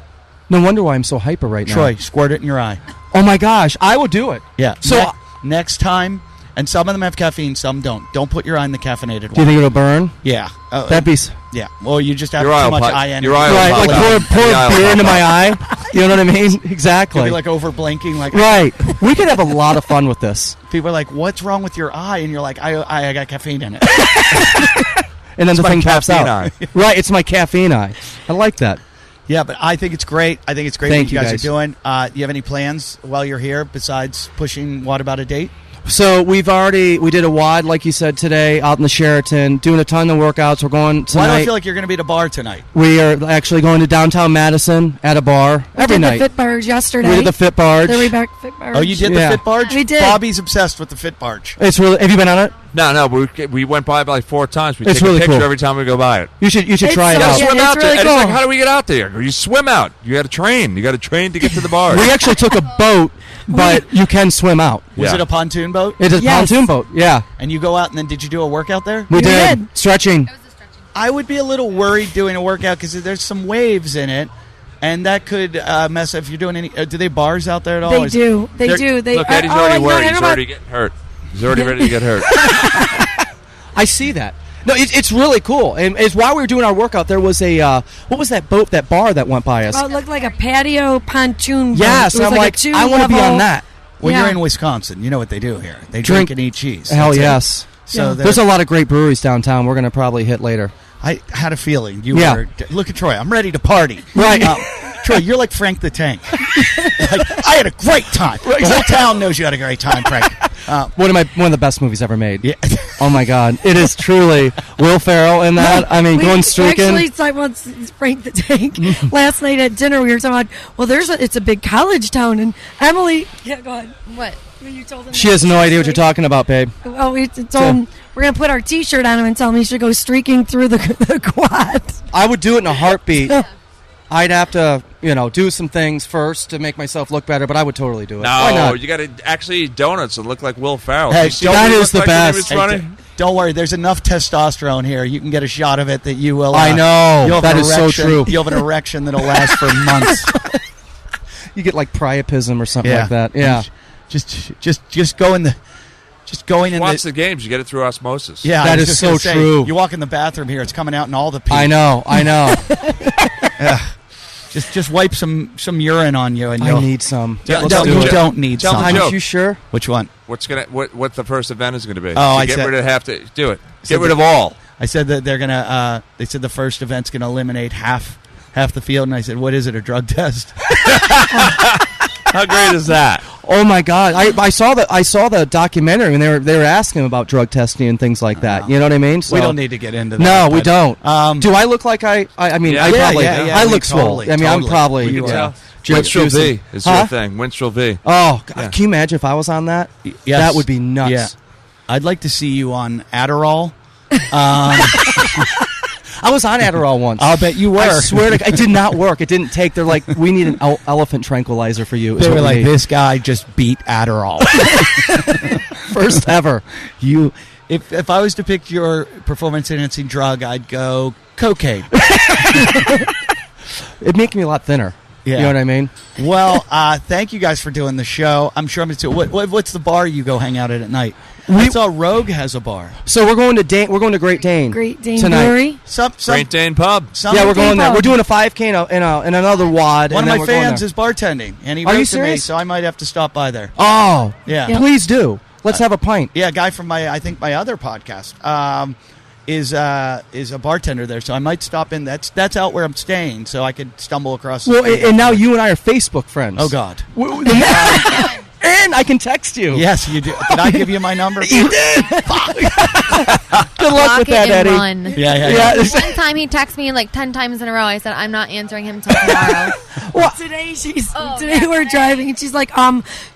No wonder why I'm so hyper right now. Troy, squirt it in your eye. Oh my gosh, I will do it. Yeah. So- next time, and some of them have caffeine, some don't. Don't put your eye in the caffeinated Do you one. think it'll burn? Yeah. That'd be Yeah. Well, you just have Your eye too will much pop- eye energy. your eye will right. pop Like out. pour Yeah, I'll beer pop into out. my eye. You know what I mean? Exactly. You'll be like over blinking. Like right. We could have a lot of fun with this. people are like, "What's wrong with your eye?" And you're like, "I got caffeine in it." And then the my thing pops caffeine out. eye. Right. It's my caffeine eye. I like that. Yeah, but I think it's great. I think it's great Thank what you, you guys guys. are doing. You have any plans while you're here besides pushing What About a Date? So we did a WOD, like you said, today out in the Sheraton, doing a ton of workouts. We're going tonight. Why do I feel like you're going to be at a bar tonight? We are actually going to downtown Madison at a bar every did night. the Fit Barge yesterday. We did the Fit Barge. The Reebok Fit Barge. Oh, you did Yeah. the Fit Barge? We did. Bobby's obsessed with the Fit Barge. It's really. Have you been on it? No, we went by it like 4 times. We It's take really a picture cool. every time we go by it. You should It's try it so out. good. Swim it's out really there. And it's like, cool. how do we get out there? You swim out. You got to train. You got to train to get to the bar. We actually took a boat, but you can swim out. Was Yeah. it a pontoon boat? It is a Yes. pontoon boat. Yeah, And you go out and then did you do a workout there? we We did. did. Stretching. I would be a little worried doing a workout because there's some waves in it, and that could mess up if you're doing any. Do they bars out there at all? They Is- do. They They're- do. They Look, Eddie's oh, already I know, worried. I know He's about- already getting hurt. He's already ready to get hurt. I see that. No, it's really cool. And it's while we were doing our workout, there was a what was that boat, that bar that went by us? Oh, it looked like a patio pontoon boat. Yes, It was I'm like, a I want to be two-level- on that. When Yeah. you're in Wisconsin, you know what they do here. They Drink- drink and eat cheese. Hell That's it. yes. So Yeah. There's a lot of great breweries downtown. We're going to probably hit later. I had a feeling you Yeah. were. Look at Troy. I'm ready to party. Right. Troy, you're like Frank the Tank. Like, I had a great time. The whole town knows you had a great time, Frank. One of the best movies ever made. Yeah. Oh my God, it is truly Will Ferrell in that. I mean, going streaking. Actually, it's like once Frank the Tank. Last night at dinner, we were talking about, well, it's a big college town, and Emily. Yeah, go ahead. What? When you told him She has no idea what you're talking about, babe. Oh, we told him we're gonna put our T-shirt on him and tell him he should go streaking through the quad. I would do it in a heartbeat. I'd have to, do some things first to make myself look better, but I would totally do it. Why No, not? you got to actually eat donuts and look like Will Ferrell. Hey, You see that what he is looked the like when he best. was Hey, running? don't worry. There's enough testosterone here. You can get a shot of it that you will. I know. You'll have That an is so erection- true. You'll have an erection that'll last for months. You get like priapism or something like that. Yeah. Just go in the. Just going in Watch the. the games. You get it through osmosis. Yeah, That I was is just gonna so say, true. You walk in the bathroom here, it's coming out in all the pee. I know. Just wipe some urine on you, and I you'll. need some. Yeah, you tell don't, me, you Joe. don't need Tell me, some. Joe. Are you sure? Which one? What the first event is going to be? Oh, I get said- rid of have to do it. said Get rid that- of all. I said that they're gonna. They said the first event's gonna eliminate half the field, and I said, "What is it? A drug test?" How great is that? Oh my God! I saw the documentary, and they were asking about drug testing and things like that. You know what I mean? So, we don't need to get into that. No, we but, don't. Do I look like I mean, Yeah. I Yeah, probably. yeah, I we look swole. totally, I mean, I'm totally. probably. We You can can tell. tell. Winstrel V is Huh? your thing. Winstrel V. Oh, God, Yeah. can you imagine if I was on that? Yes. That would be nuts. Yeah. I'd like to see you on Adderall. I was on Adderall once. I'll bet you were. I swear to God, it did not work. It didn't take. They're like, we need an elephant tranquilizer for you. is They what were we like, need. "This guy just beat Adderall." First ever. If I was to pick your performance enhancing drug, I'd go cocaine. It'd make me a lot thinner. Yeah. You know what I mean? Well, thank you guys for doing the show. I'm sure I'm going to. What's the bar you go hang out at night? We- I saw Rogue has a bar. So we're going to We're going to Great Dane. Great Dane tonight. Brewery. Some Great Dane Pub. Yeah, we're going there. Pub. We're doing a 5K in another WOD. One and of then my we're going fans there. is bartending, and he Are wrote you to me, serious? so I might have to stop by there. Oh, Yeah, please do. Let's have a pint. yeah. A guy from my other podcast is a bartender there, so I might stop in. That's out where I'm staying, so I could stumble across. the Well, street. and now you and I are Facebook friends. Oh God. in. I can text you. Yes, you do. Did I give you my number? You did. Good luck Block with it that, and Eddie. run. Yeah. One time he texted me like 10 times in a row. I said, I'm not answering him till tomorrow. Today we're driving and she's like,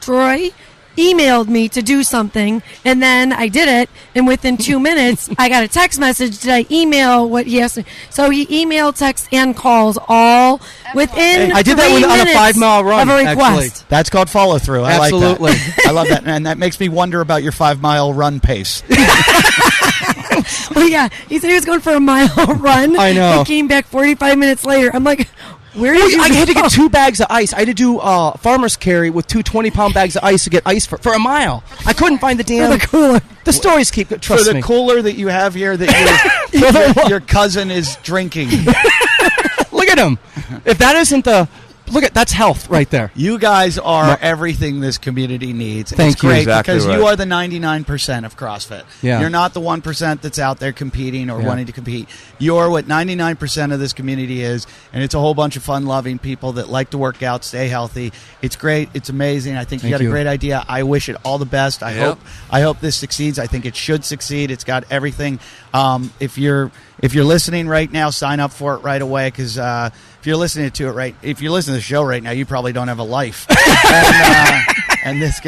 Troy emailed me to do something, and then I did it, and within 2 minutes I got a text message. Did I email what he asked me? So he emailed, texts, and calls all within I did that 3 on a minutes 5-mile run, of a request. actually. That's called follow through. I Absolutely. like that. I love that, and that makes me wonder about your 5-mile run pace. Well, yeah, he said he was going for a mile run. I know. He came back 45 minutes later. I'm like, where did you I had to go? get 2 bags of ice. I had to do farmer's carry with 2 20-pound bags of ice to get ice for a mile. I couldn't find the damn the cooler. The stories keep For trust the me. cooler that you have here, that your cousin is drinking. Look at him. If that isn't that's health right there. You guys are everything this community needs. Thank it's you. great Exactly because right. you are the 99% of CrossFit. Yeah. You're not the 1% that's out there competing or Yeah. wanting to compete. You're what 99% of this community is, and it's a whole bunch of fun-loving people that like to work out, stay healthy. It's great. It's amazing. I think you Thank got you. a great idea. I wish it all the best. I Yep. hope this succeeds. I think it should succeed. It's got everything. If you're listening right now, sign up for it right away because if you're listening to the show right now, you probably don't have a life, and this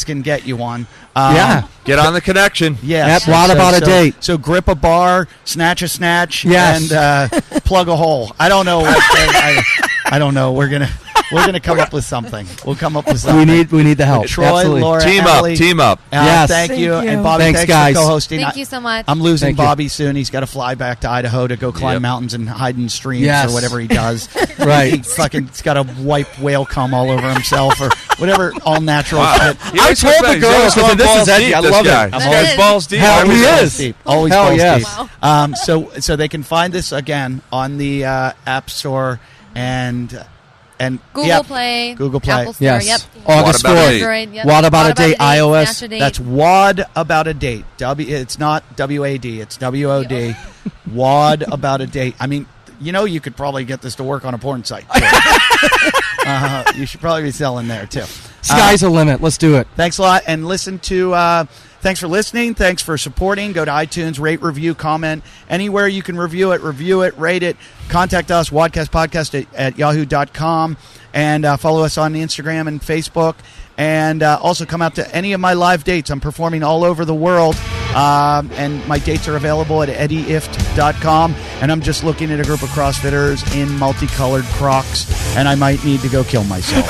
can get you one. Yeah. Get on the connection. Yes. Yep, WODaboutadate. So grip a bar, snatch a snatch, Yes. and plug a hole. I don't know what. I don't know. We're gonna come up with something. We'll come up with something. We need the help. Troy, Absolutely. Laura, Team Allie, up. Team up. Yes. Thank you. Thank you. And Bobby, Thanks, thanks guys. for co-hosting. Thank you so much. I'm losing Thank you. Bobby soon. He's got to fly back to Idaho to go climb Yep. mountains and hide in streams Yes. or whatever he does. Right. He's got to wipe whale cum all over himself or whatever all natural shit. I told the girls, I said, this is Eddie. I love it. This That guy's is. balls deep. Hell, Always he balls is. deep. Always Hell balls yes. deep. So they can find this again on the App Store and Google Play. Google Play. Apple Store. Yes. Yep. August What about 4th. Android, yep. WODaboutadate, WODaboutadate, iOS. Smash a Date. That's WOD about a date. It's not WAD. It's WOD. WOD about a date. I mean, you could probably get this to work on a porn site. You should probably be selling there too. Sky's the limit. Let's do it. Thanks a lot, and listen to. Thanks for listening. Thanks for supporting. Go to iTunes, rate, review, comment. Anywhere you can review it, rate it. Contact us, wadcastpodcast at yahoo.com. And follow us on Instagram and Facebook. And also come out to any of my live dates. I'm performing all over the world. And my dates are available at eddyift.com. And I'm just looking at a group of CrossFitters in multicolored Crocs. And I might need to go kill myself.